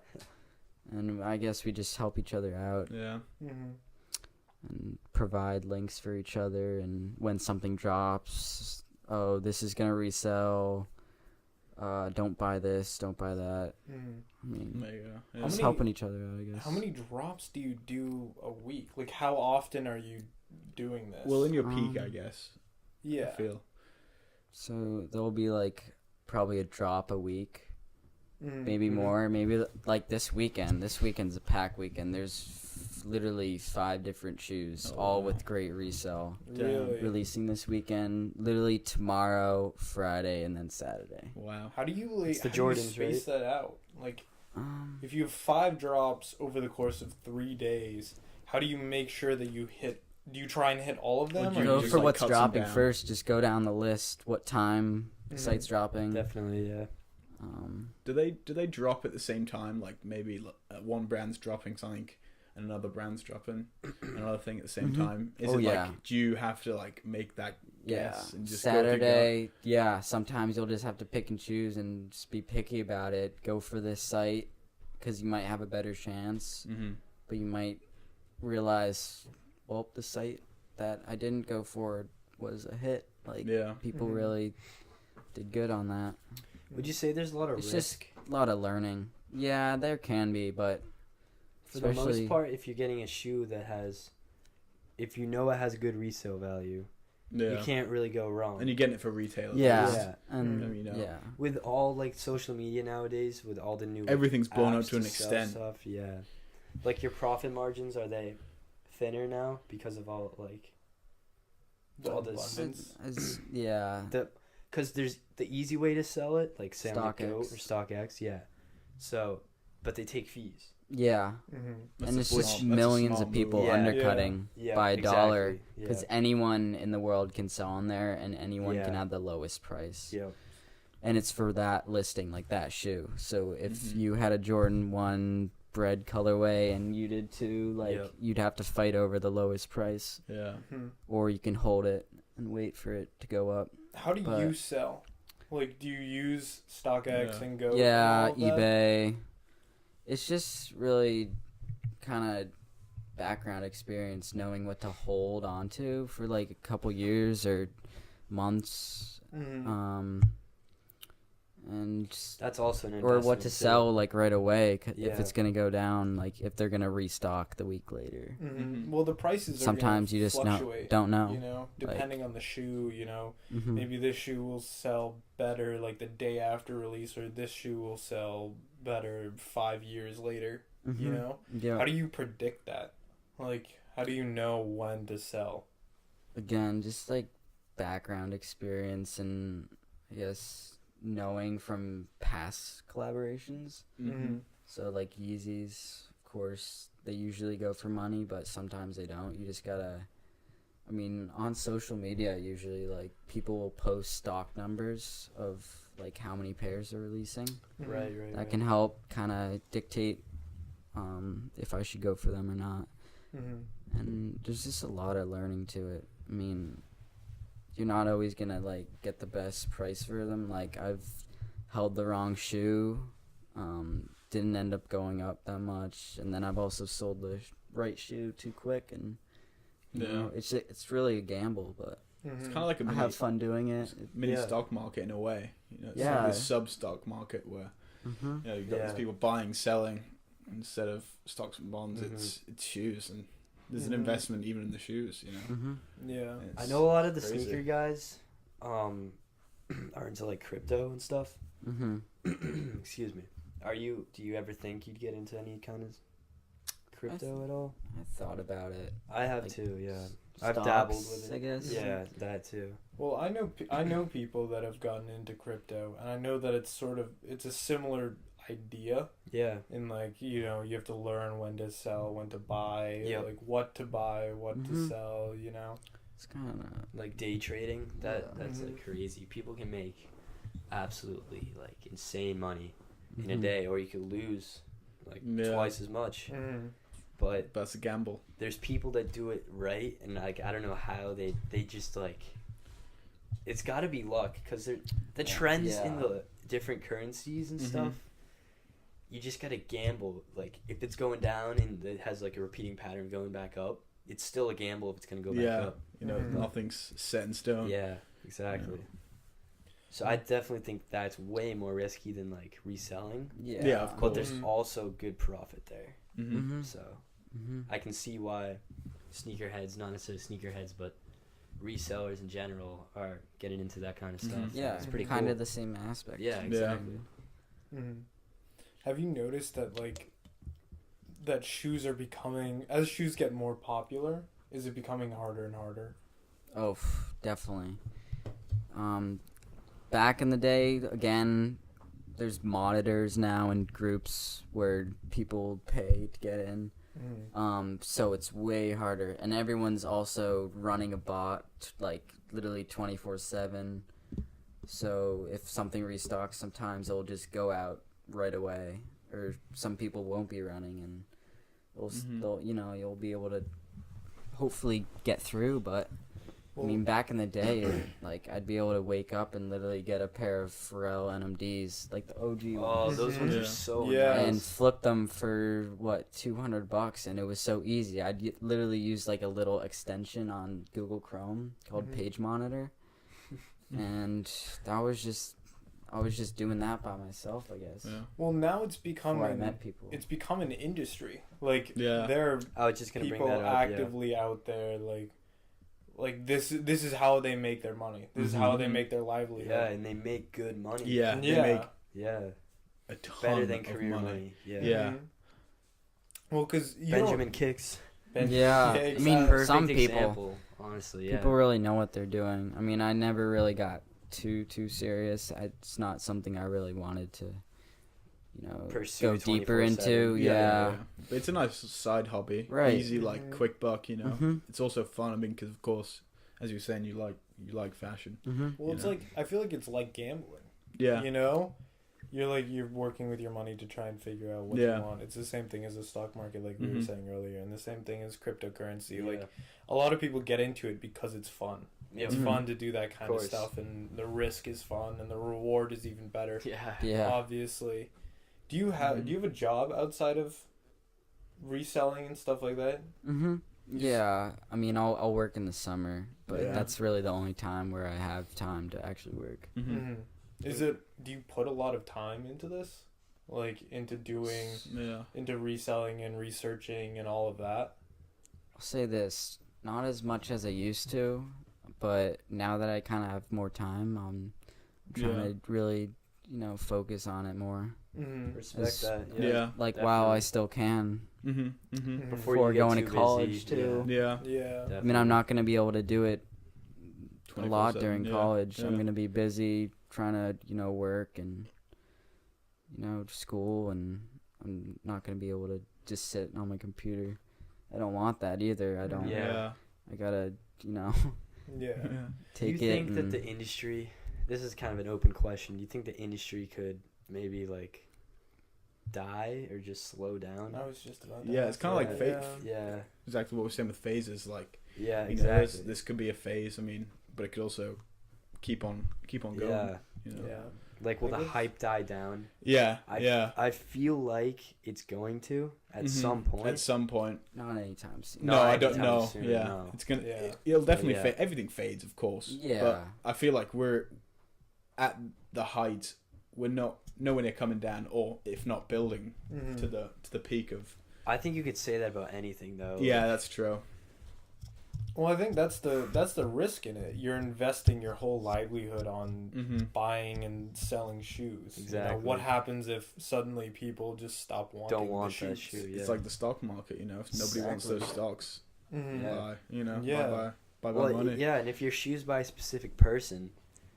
And I guess we just help each other out Yeah. Mhm. and provide links for each other, and when something drops, oh, this is going to resell. Don't buy this, don't buy that. Mhm. I mean, There you go. Yeah. How just many- helping each other out, I guess. How many drops do you do a week? Like, how often are you doing this? Well, in your peak, I Um, guess. I yeah. feel. So there'll be like probably a drop a week, Mhm. maybe Mhm. more. Maybe like this weekend. This weekend's a pack weekend. There's literally 5 different shoes, Oh, all wow. with great resell. Really? Releasing this weekend, literally tomorrow, Friday, and then Saturday. Wow. How do you like? It's the how do you Jordans, space that out? Like, Um, if you have 5 drops over the course of 3 days, how do you make sure that you hit? Do you try and hit all of them? do or you go just, for like, what's cut some dropping down? first. Just go down the list. What time the Mhm. site's dropping. Definitely, yeah. Do they drop at the same time? Like maybe one brand's dropping something and another brand's dropping another thing at the same Mhm. time? Is Oh, it yeah. like, do you have to like make that Yeah, guess and just go pick it Saturday. Yeah, sometimes you'll just have to pick and choose and just be picky about it. Go for this site because you might have a better chance, up? Mm-hmm. but you might realize, well, the site that I didn't go for was a hit. Like, Yeah. people Mhm. really did good on that. Would you say there's a lot of It's risk? just a lot of learning. Yeah, there can be, but For the most especially- part, if you're getting a shoe that has, if you know it has good resale value, Yeah. you can't really go wrong. And you're getting it for retail. at yeah, least. Yeah. and Mm. You know. yeah, With all like social media nowadays, with all the new Everything's blown up apps to an sell extent. Stuff, yeah. Like your profit margins, are they thinner now because of all like all this? yeah, Because there's the easy way to sell it, like Sam Goat or StockX. StockX, yeah. So, but they take fees. yeah, Mm-hmm. That's and a it's smart- just that's a millions smart of people move. Yeah. undercutting Yeah, by a dollar. exactly. Because Yeah. anyone in the world can sell on there, and anyone can Yeah. have the lowest price. Yeah. And it's for that listing, like that shoe. So if Mhm. you had a Jordan 1 bread colorway and you did too, like, Yep. you'd have to fight over the lowest price, Yeah. Mm-hmm. or you can hold it and wait for it to go up. How do But- you sell? Like, do you use StockX Yeah. and Go? Yeah, and all of that? eBay. It's just really kind of background experience, knowing what to hold onto for like a couple years or months, Mhm. and just- That's also an or what investment, to too. sell like right away if Yeah. it's gonna go down, like if they're gonna restock the week later. Mhm. Well, the prices Sometimes are you just fluctuate, don't know. You know, depending on the shoe. You know, Mhm. maybe this shoe will sell better like the day after release, or this shoe will sell better 5 years later. You Mhm. know, Yeah. how do you predict that? Like, how do you know when to sell? Again, just like background experience, and I guess knowing from past collaborations. Mm-hmm. So like Yeezys, of course, they usually go for money, but sometimes they don't. You just gotta, I mean, on social media, usually like people will post stock numbers of like how many pairs they're releasing. Right. That can help kind of dictate if I should go for them or not. Mm-hmm. And there's just a lot of learning to it. I mean, you're not always gonna like get the best price for them. Like, I've held the wrong shoe, didn't end up going up that much, and then I've also sold the right shoe too quick, and you know, it's really a gamble, but Mm-hmm. It's kind of like a I mini, have fun doing it. mini Yeah. stock market in a way. You know, it's Yeah. like this sub-stock market where Mm-hmm. you know you've got Yeah. these people buying, selling instead of stocks and bonds. Mhm. It's shoes, and there's an Mhm. investment even in the shoes. You know, Mm-hmm. Yeah. It's I know a lot of the crazy. sneaker guys are into like crypto and stuff. Mm-hmm. Excuse me. Do you ever think you'd get into any kind of crypto at all? I thought about it. I have Like, too, yeah. I've dabbled Stocks, with it. I guess. Yeah, that too. Well, I know people that have gotten into crypto, and I know that it's a similar idea Yeah. in, like, you know, you have to learn when to sell, when to buy, Yep. like what to buy, what to Mhm. sell, you know. It's kind of Like day trading, that's Mhm. like crazy. People can make absolutely like insane money in Mm-hmm. a day, or you could lose like Yeah. twice as much. Mm-hmm. But that's a gamble. there's people that do it right, and like I don't know how they just like. It's got to be luck, because the trends in Yeah. the different currencies and Mhm. stuff. You just gotta gamble. Like if it's going down and it has like a repeating pattern going back up, it's still a gamble if it's gonna go back Yeah, up. you know, Mhm. nothing's set in stone. Yeah, exactly. So I definitely think that's way more risky than like reselling. yeah. Yeah, of But course. there's Mhm. also good profit there. Mm-hmm. Mm-hmm. So Mm-hmm. I can see why sneakerheads, not necessarily sneakerheads, but resellers in general are getting into that kind of stuff. Mhm. Yeah, it's pretty kind cool. of the same aspect. Yeah, Yeah. exactly. Mm-hmm. Have you noticed that, like, that shoes are becoming, as shoes get more popular, is it becoming harder and harder? Oh, definitely. Back in the day, again, there's monitors now and groups where people pay to get in. Mm-hmm. So it's way harder, and everyone's also running a bot like literally 24/7. So if something restocks, sometimes it'll just go out right away, or some people won't be running, and Mhm. they'll you'll be able to hopefully get through, but I mean, back in the day, like I'd be able to wake up and literally get a pair of Pharrell NMDs, like the OG Oh, ones, those ones Yeah. are so Yeah. nice. and flip them for what $200, and it was so easy. Literally use like a little extension on Google Chrome called Mhm. Page Monitor, and I was just doing that by myself, I guess. Yeah. Well, now it's Before I become met people. it's become an industry. Like Yeah. there are I was just gonna bring people that up. actively out there like this is how they make their money. This is how they Mhm. make their livelihood. Yeah, and they make good money. Yeah. They Yeah. make Yeah. a ton Better than of career money. Yeah. Yeah. Mhm. Well, because Benjamin Kicks. Yeah, I mean, exactly. some Perfect people- example, honestly. Yeah. People really know what they're doing. I mean, I never really got too serious. It's not something I really wanted to, Pursue go deeper 24/7. into. Yeah. But it's a nice side hobby. Right. Easy, like Mhm. quick buck. You know. Mhm. It's also fun. I mean, because of course, as you were saying, you like fashion. Mhm. Well, it's you know. like I feel like it's like gambling. Yeah. You know, you're working with your money to try and figure out what Yeah. you want. It's the same thing as the stock market, like we were Mhm. saying earlier, and the same thing as cryptocurrency. Yeah. Like a lot of people get into it because it's fun. Yep. It's Mhm. fun to do that kind of course. stuff, and the risk is fun, and the reward is even better. Yeah. Yeah. Obviously, do you have a job outside of reselling and stuff like that? Mhm. Yeah. I mean, I'll work in the summer, but Yeah. that's really the only time where I have time to actually work. Mm-hmm. Do you put a lot of time into this, like into Yeah. reselling and researching and all of that? I'll say this, not as much as I used to, but now that I kind of have more time, I'm trying to really, focus on it more. Mm-hmm. Respect Is- that. Yeah. Yeah. Like while I Definitely. still can, Mm-hmm. Mm-hmm. Before before you get going too to college busy, too. Yeah. Yeah. I mean, I'm not gonna be able to do it a lot 24/7, during yeah, college. I'm yeah. gonna be busy trying to, work and, school, and I'm not gonna be able to just sit on my computer. I don't want that either. I don't. Yeah. I gotta, Yeah. Yeah. take Do you it. think that and- the industry, this is kind of an open question, do you think the industry could maybe like die or just slow down? I was just about to Yeah, it's ask kinda like that, faith. Yeah. Exactly what we're saying with phases. Like, Yeah, you know, exactly. this could be a phase. I mean, but it could also keep on going. Yeah. You know? Yeah. Like, will I the guess- hype die down? Yeah. I, yeah. I feel like it's going to at Mhm. some point. At some point. Not anytime soon. No, Not I don't anytime know. soon, Yeah. no. It's gonna. Yeah. It'll definitely Yeah. fade. Everything fades, of course. Yeah. But I feel like we're at the height. We're not nowhere near coming down, or if not building Mhm. to the peak of. I think you could say that about anything, though. Yeah, that's true. Well, I think that's the risk in it. You're investing your whole livelihood on Mm-hmm. buying and selling shoes. Exactly. What happens if suddenly people just stop wanting Don't want the that shoes? shoe. Yeah. It's like the stock market, you know. If nobody wants Exactly. those stocks, Mhm. Yeah. buy. You know, Yeah. buy well, money. yeah, and if your shoe's by a specific person,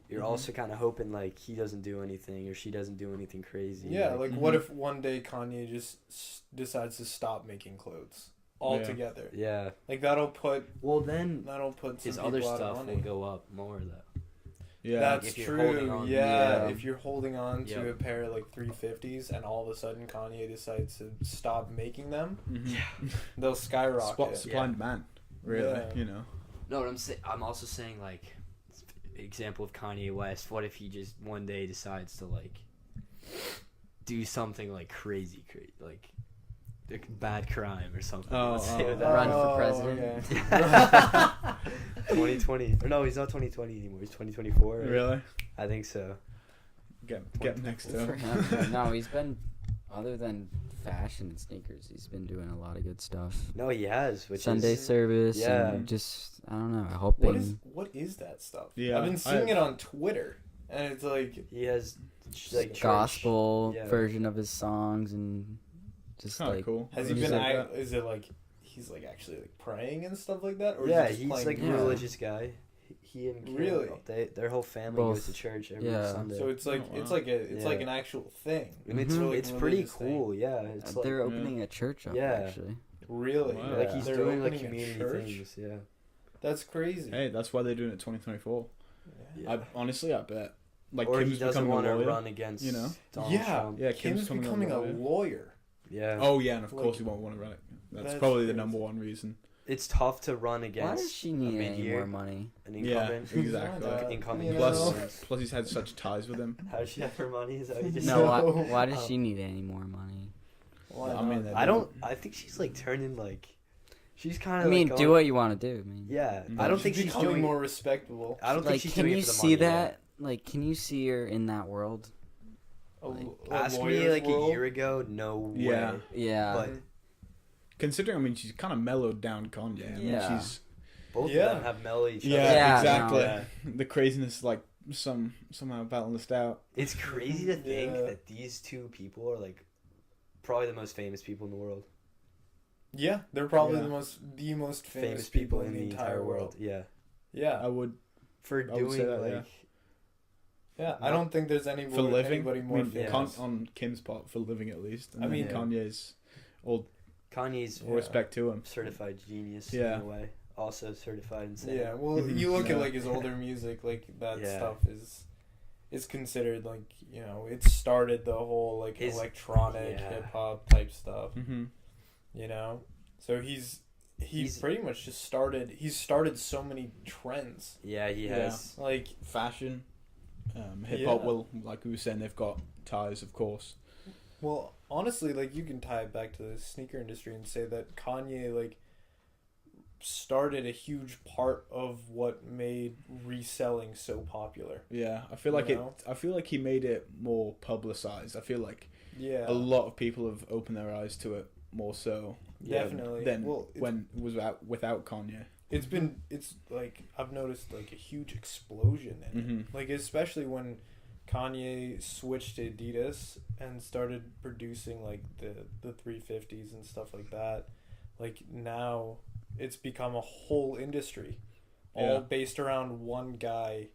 you're Mhm. also kind of hoping like he doesn't do anything or she doesn't do anything crazy. Yeah, like what Mhm. if one day Kanye just decides to stop making clothes altogether? Yeah. Like that'll put Well, then some his people other out of stuff money. will go up more though. Yeah. That's if you're holding true. on- Yeah, yeah. if you're holding on to Yep. a pair of like 350s and all of a sudden Kanye decides to stop making them, Mhm. they'll skyrocket. Supply and demand. Really, Yeah. you know. No, what I'm also saying like, example of Kanye West. What if he just one day decides to like do something like crazy, like a bad crime or something? Oh, Let's say oh. with that. Run for Oh, president. okay. 2020. Or no, he's not 2020 anymore. He's 2024. Right? Really. I think so. Get next to For him. him, no, he's been, other than fashion and sneakers, he's been doing a lot of good stuff. No, he has. Which Sunday is service, yeah. and just, I don't know, hoping. What is that stuff? Yeah, I've been seeing it on Twitter, and it's like he has like church. gospel Yeah. version of his songs, and just Kind of like cool. has he He's been? like Is it like he's like actually like praying and stuff like that, or Yeah, is he just he's playing like a Yeah. religious guy. He and Kim, Really? their whole family Both. goes to church every Yeah. Sunday. So it's like Oh, wow. it's like Yeah. an actual thing. and it's Mhm. it's pretty cool. Yeah, it's like, they're opening a church up, Yeah. actually. Really, Wow. like he's They're doing like opening a community church? things. Yeah. That's crazy. Hey, that's why they're doing it 2024. Yeah. I honestly, I bet. Like or Kim's he doesn't becoming want a to lawyer. run against you know? Donald Yeah. Trump. Yeah, Kim's becoming becoming a lawyer. lawyer. Yeah. Oh yeah, and of Like, course he won't want to run it. That's that's probably the crazy. number one reason. it's tough to run Why against does she need any mid-year, more money? an Yeah, incumbent. exactly. Incoming You Plus, know. influence. plus he's had such ties with him. How does she have her money? Is that what you just No, said? why does she need any more money? Why I mean, not? I don't. I think she's like turning like. She's kind I of. mean, like, do what you want to do. I mean, Yeah, Mhm. I don't She's think she's becoming doing. more respectable. I don't think like, she's can doing you it for the see money, that? Like, can you see her in that world? A Ask me lawyer's like world? a year ago, no Yeah. way. Yeah. But Considering, I mean, she's kind of mellowed down Kanye. I mean, Yeah. she's both Yeah. of them have mellowed each other. yeah, Yeah, exactly. no. The craziness, like somehow balanced out. It's crazy to think Yeah. that these two people are like probably the most famous people in the world. Yeah, they're probably Yeah. the most famous people in the entire world. Yeah, Yeah, I would for I would say doing that, like yeah. yeah. I don't think there's any for living. anybody I more mean, famous. on Kim's part for living at least. And I then mean- Kanye's all Kanye's Yeah. respect to him. certified genius Yeah. in a way, also certified insane. Yeah, well, Mhm. you look Yeah. at like his older music, like that Yeah. stuff is considered like it started the whole like His- electronic yeah. hip hop type stuff. Mm-hmm. So he's He's- pretty much just started. He's started so many trends. Yeah, he Yeah. has. Like Fashion, hip hop. Yeah. Well, like we were saying, they've got ties, of course. Well, honestly, like you can tie it back to the sneaker industry and say that Kanye like started a huge part of what made reselling so popular. Yeah, I feel like You know? I feel like he made it more publicized. I feel like Yeah, a lot of people have opened their eyes to it more so definitely. than Well, when it was without Kanye. it's like I've noticed like a huge explosion in it. Mm-hmm. Like especially when Kanye switched to Adidas and started producing like the 350s and stuff like that. Like now it's become a whole industry all Yeah. based around one guy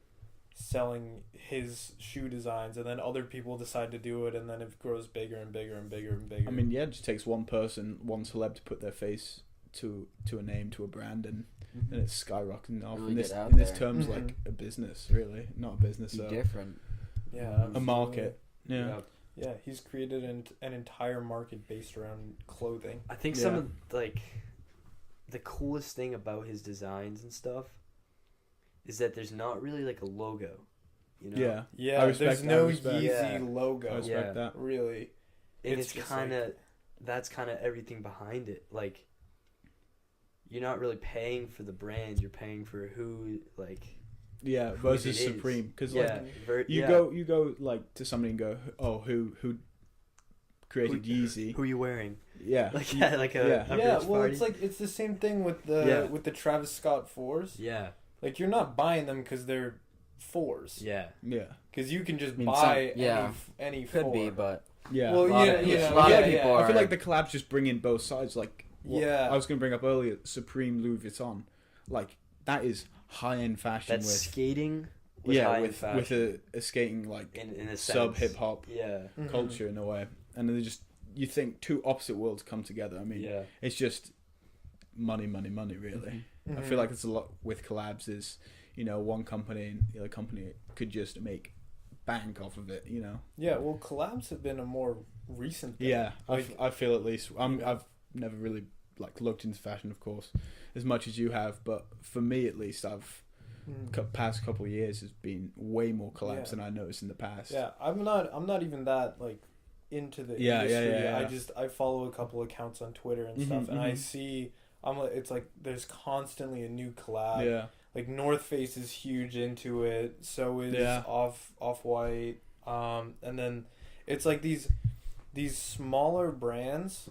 selling his shoe designs, and then other people decide to do it, and then it grows bigger and bigger and bigger and bigger. I mean, yeah, it just takes one person, one celeb to put their face to a name, to a brand, and it's skyrocketing off. Really in this get out in this there. terms, Mhm. like a business, really, not a business. Be So different. yeah, a absolutely. market. Yeah. Yeah, he's created an entire market based around clothing. I think some Yeah. of like the coolest thing about his designs and stuff is that there's not really like a logo. You know? Yeah. Yeah, I respect there's that, no I respect. Yeezy Yeah. logo. I respect Yeah. that. Really. And It's it's just kind of that's kind of everything behind it. Like you're not really paying for the brand, you're paying for who like Yeah, Who versus it is. Supreme, because yeah, like you go like to somebody and go, oh, who created Yeezy? who are you wearing? Yeah, Like You- yeah, like a yeah. a Yeah, rich well, party. it's like it's the same thing with Yeah. the Travis Scott fours. yeah, Like you're not buying them because they're fours. yeah. yeah, Because you can just I mean, buy some- yeah. any Could four. be, but yeah. Well, a lot yeah, of, you a know, lot yeah, of people yeah. are. I feel like the collabs just bring in both sides. Like, Yeah. I was going to bring up earlier, Supreme Louis Vuitton. Like, that is high end fashion That's with skating. With high-end with fashion. a skating like in a sub sense. hip hop Yeah, Mhm. culture in a way, and then you think two opposite worlds come together. I mean, yeah. it's just money, really. I Mhm. feel like it's a lot with collabs. Is one company and the other company could just make bank off of it. Yeah, well, collabs have been a more recent thing. Yeah, Like- I feel at least I've never really like looked into fashion, of course, as much as you have, but for me at least, I've Mhm. past couple of years has been way more collabs Yeah. than I noticed in the past. Yeah, I'm not even that like into the Yeah, yeah, industry. yeah. I follow a couple accounts on Twitter and Mhm, stuff, and I mhm. see it's like there's constantly a new collab. Yeah, Like North Face is huge into it. So is Yeah. Off White. And then it's like these smaller brands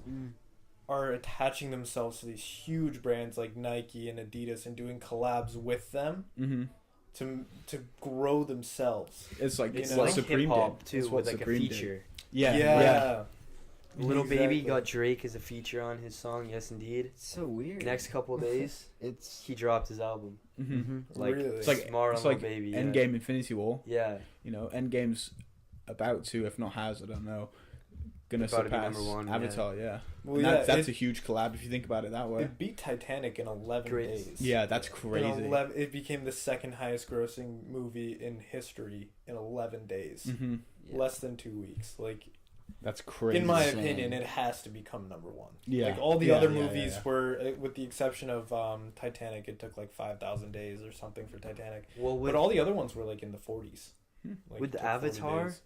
are attaching themselves to these huge brands like Nike and Adidas and doing collabs with them mm-hmm. to grow themselves. It's like It's You know? like what Supreme hip hop did. too, It's what with like Supreme a did. feature. Yeah, Yeah. yeah. Little Baby Exactly. got Drake as a feature on his song Yes Indeed. it's so weird. Next couple of days, It's he dropped his album. Mm-hmm. Like Really? It's like Smart it's on like Lil Baby. Yeah. Endgame, Infinity War. Yeah, Endgame's about to, if not has, I don't know, gonna About to be surpass number one, yeah. Avatar. Yeah, Well, And yeah, that's a huge collab if you think about it that way. it beat Titanic in 11 Great. days. Yeah, that's In crazy. 11 it became the second highest grossing movie in history in 11 days. Mm-hmm. yeah. Less than 2 weeks. Like That's crazy. In my Insane. opinion, it has to become number one. Yeah. Like all the Yeah, other yeah, movies yeah. were, with the exception of Titanic, it took like 5,000 days or something for Titanic. Well, But all the other ones were like in the 40s. Like, with it took 40 Avatar, days.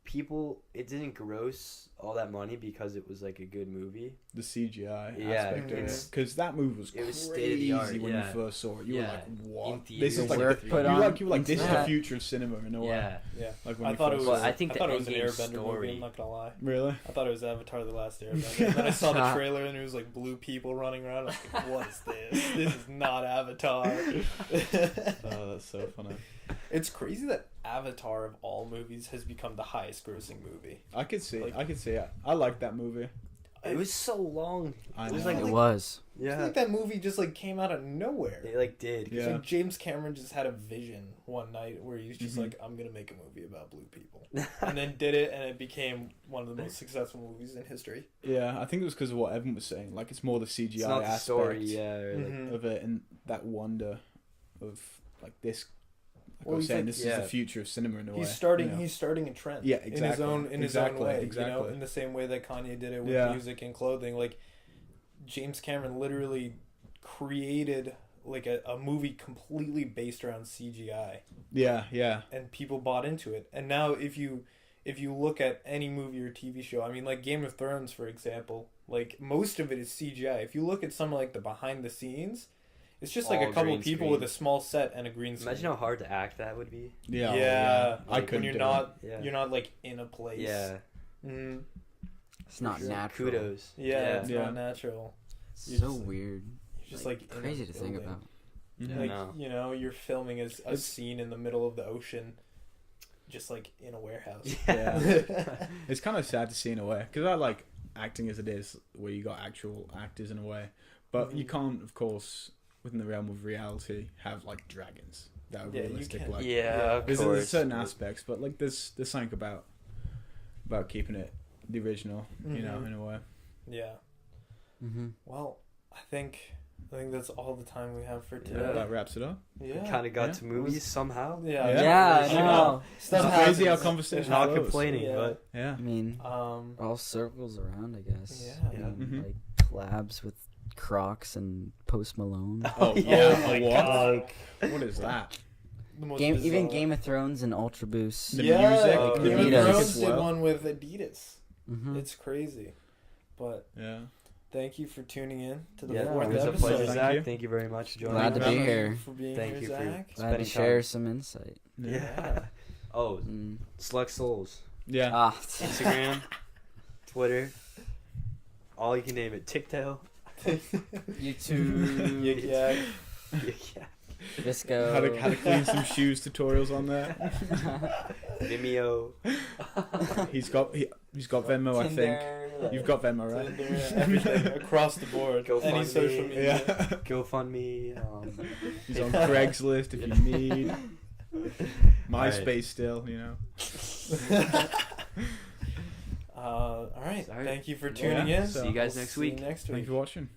people, it didn't gross all that money because it was like a good movie. The CGI Yeah, aspect of it, it's- because that movie was it was crazy state-of-the-art, when yeah. you first saw it. You were Yeah. like, In "What? theaters, This is like The work the, put you on were like this is into the that. future of cinema in a way." Yeah. Yeah. Like when I you thought it first was. saw Well, I think I the thought it was an Endgame Airbender story- movie. I'm not gonna lie. Really? I thought it was Avatar: The Last Airbender. And then I saw the trailer and it was like blue people running around. I was like, "What is this? This is not Avatar." Oh, that's so funny. It's crazy that Avatar of all movies has become the highest grossing movie. I could see. Like- I could see it. I like that movie. It was so long. I It was know. like, It was. I feel like that movie just like came out of nowhere. It like did. It's Yeah. like James Cameron just had a vision one night where he was just Mhm. like, "I'm gonna make a movie about blue people," and then did it, and it became one of the most successful movies in history. Yeah, I think it was because of what Evan was saying. Like, it's more the CGI It's not the aspect story, yeah. Or like, Mhm. of it and that wonder of like this. Like Well, I was he's saying, like- this yeah. is the future of cinema in a way. He's starting. you know? He's starting a trend. Yeah, In his exactly. own way. You know, Exactly. in the same way that Kanye did it with Yeah. music and clothing. Like James Cameron literally created like a movie completely based around CGI, Yeah, yeah. and people bought into it. And now, if you look at any movie or TV show, I mean, like Game of Thrones, for example, like most of it is CGI. If you look at some like the behind the scenes, it's just like All a couple green people screen. with a small set and a green screen. imagine how hard to act that would be. Yeah. Yeah, I like, couldn't when you're do not Yeah. you're not like in a place. Yeah. Mm, It's not sure. natural. Kudos. yeah, it's Yeah. not natural. It's You're so just- weird. You're just like, in a Crazy to think building. about. Mhm. Like, No. you know, you're filming a It's- scene in the middle of the ocean, just like in a warehouse. Yeah. It's kind of sad to see in a way because I like acting as it is, where you got actual actors in a way, but you Mhm. can't, of course, within the realm of reality, have like dragons that are Yeah, you realistic. can't. Like, Yeah, of there's course. certain aspects, but like there's something about keeping it the original, you know, Mhm. in a way. Yeah. Mm-hmm. Well, I think that's all the time we have for Yeah. today. That wraps it up. Yeah. Kind of got Yeah. to movies somehow. Yeah. Yeah. Yeah, I Stuff know. It's happens. crazy how conversation Not flows. complaining, Yeah. but Yeah. I mean, Um. all circles around, I guess. Yeah. I mean, Mhm. like collabs with Crocs and Post Malone. Oh yeah, yeah. my What? God. What is that? The most Even bizarre- Game of Thrones and Ultra Boost. The yeah, music, the Game of Adidas. Thrones as did well. one with Adidas. Mm-hmm. It's crazy, but Yeah. thank you for tuning in to the yeah, fourth it was a episode. pleasure, Thank Zach. you. Thank you very much for joining Glad us. to be Thank here. you for being Thank here, you for- Zach. Glad spending to share time. some insight. Yeah. Oh, Mm. Slug Souls. Yeah. Ah, Instagram, Twitter, all you can name it. TikTok. YouTube, Yik yak. Yeah. Visco. How to clean some shoes tutorials on there. Vimeo. He's got Venmo, I think. Tinder. You've got Venmo, right? Tinder, everything across the board. Go Any fund social me. media. Yeah. GoFundMe. He's on Craigslist if you need. MySpace still, you know. All right. Sorry. Thank you for tuning in. So- See you guys We'll next see you week. Next Thank week. you for watching.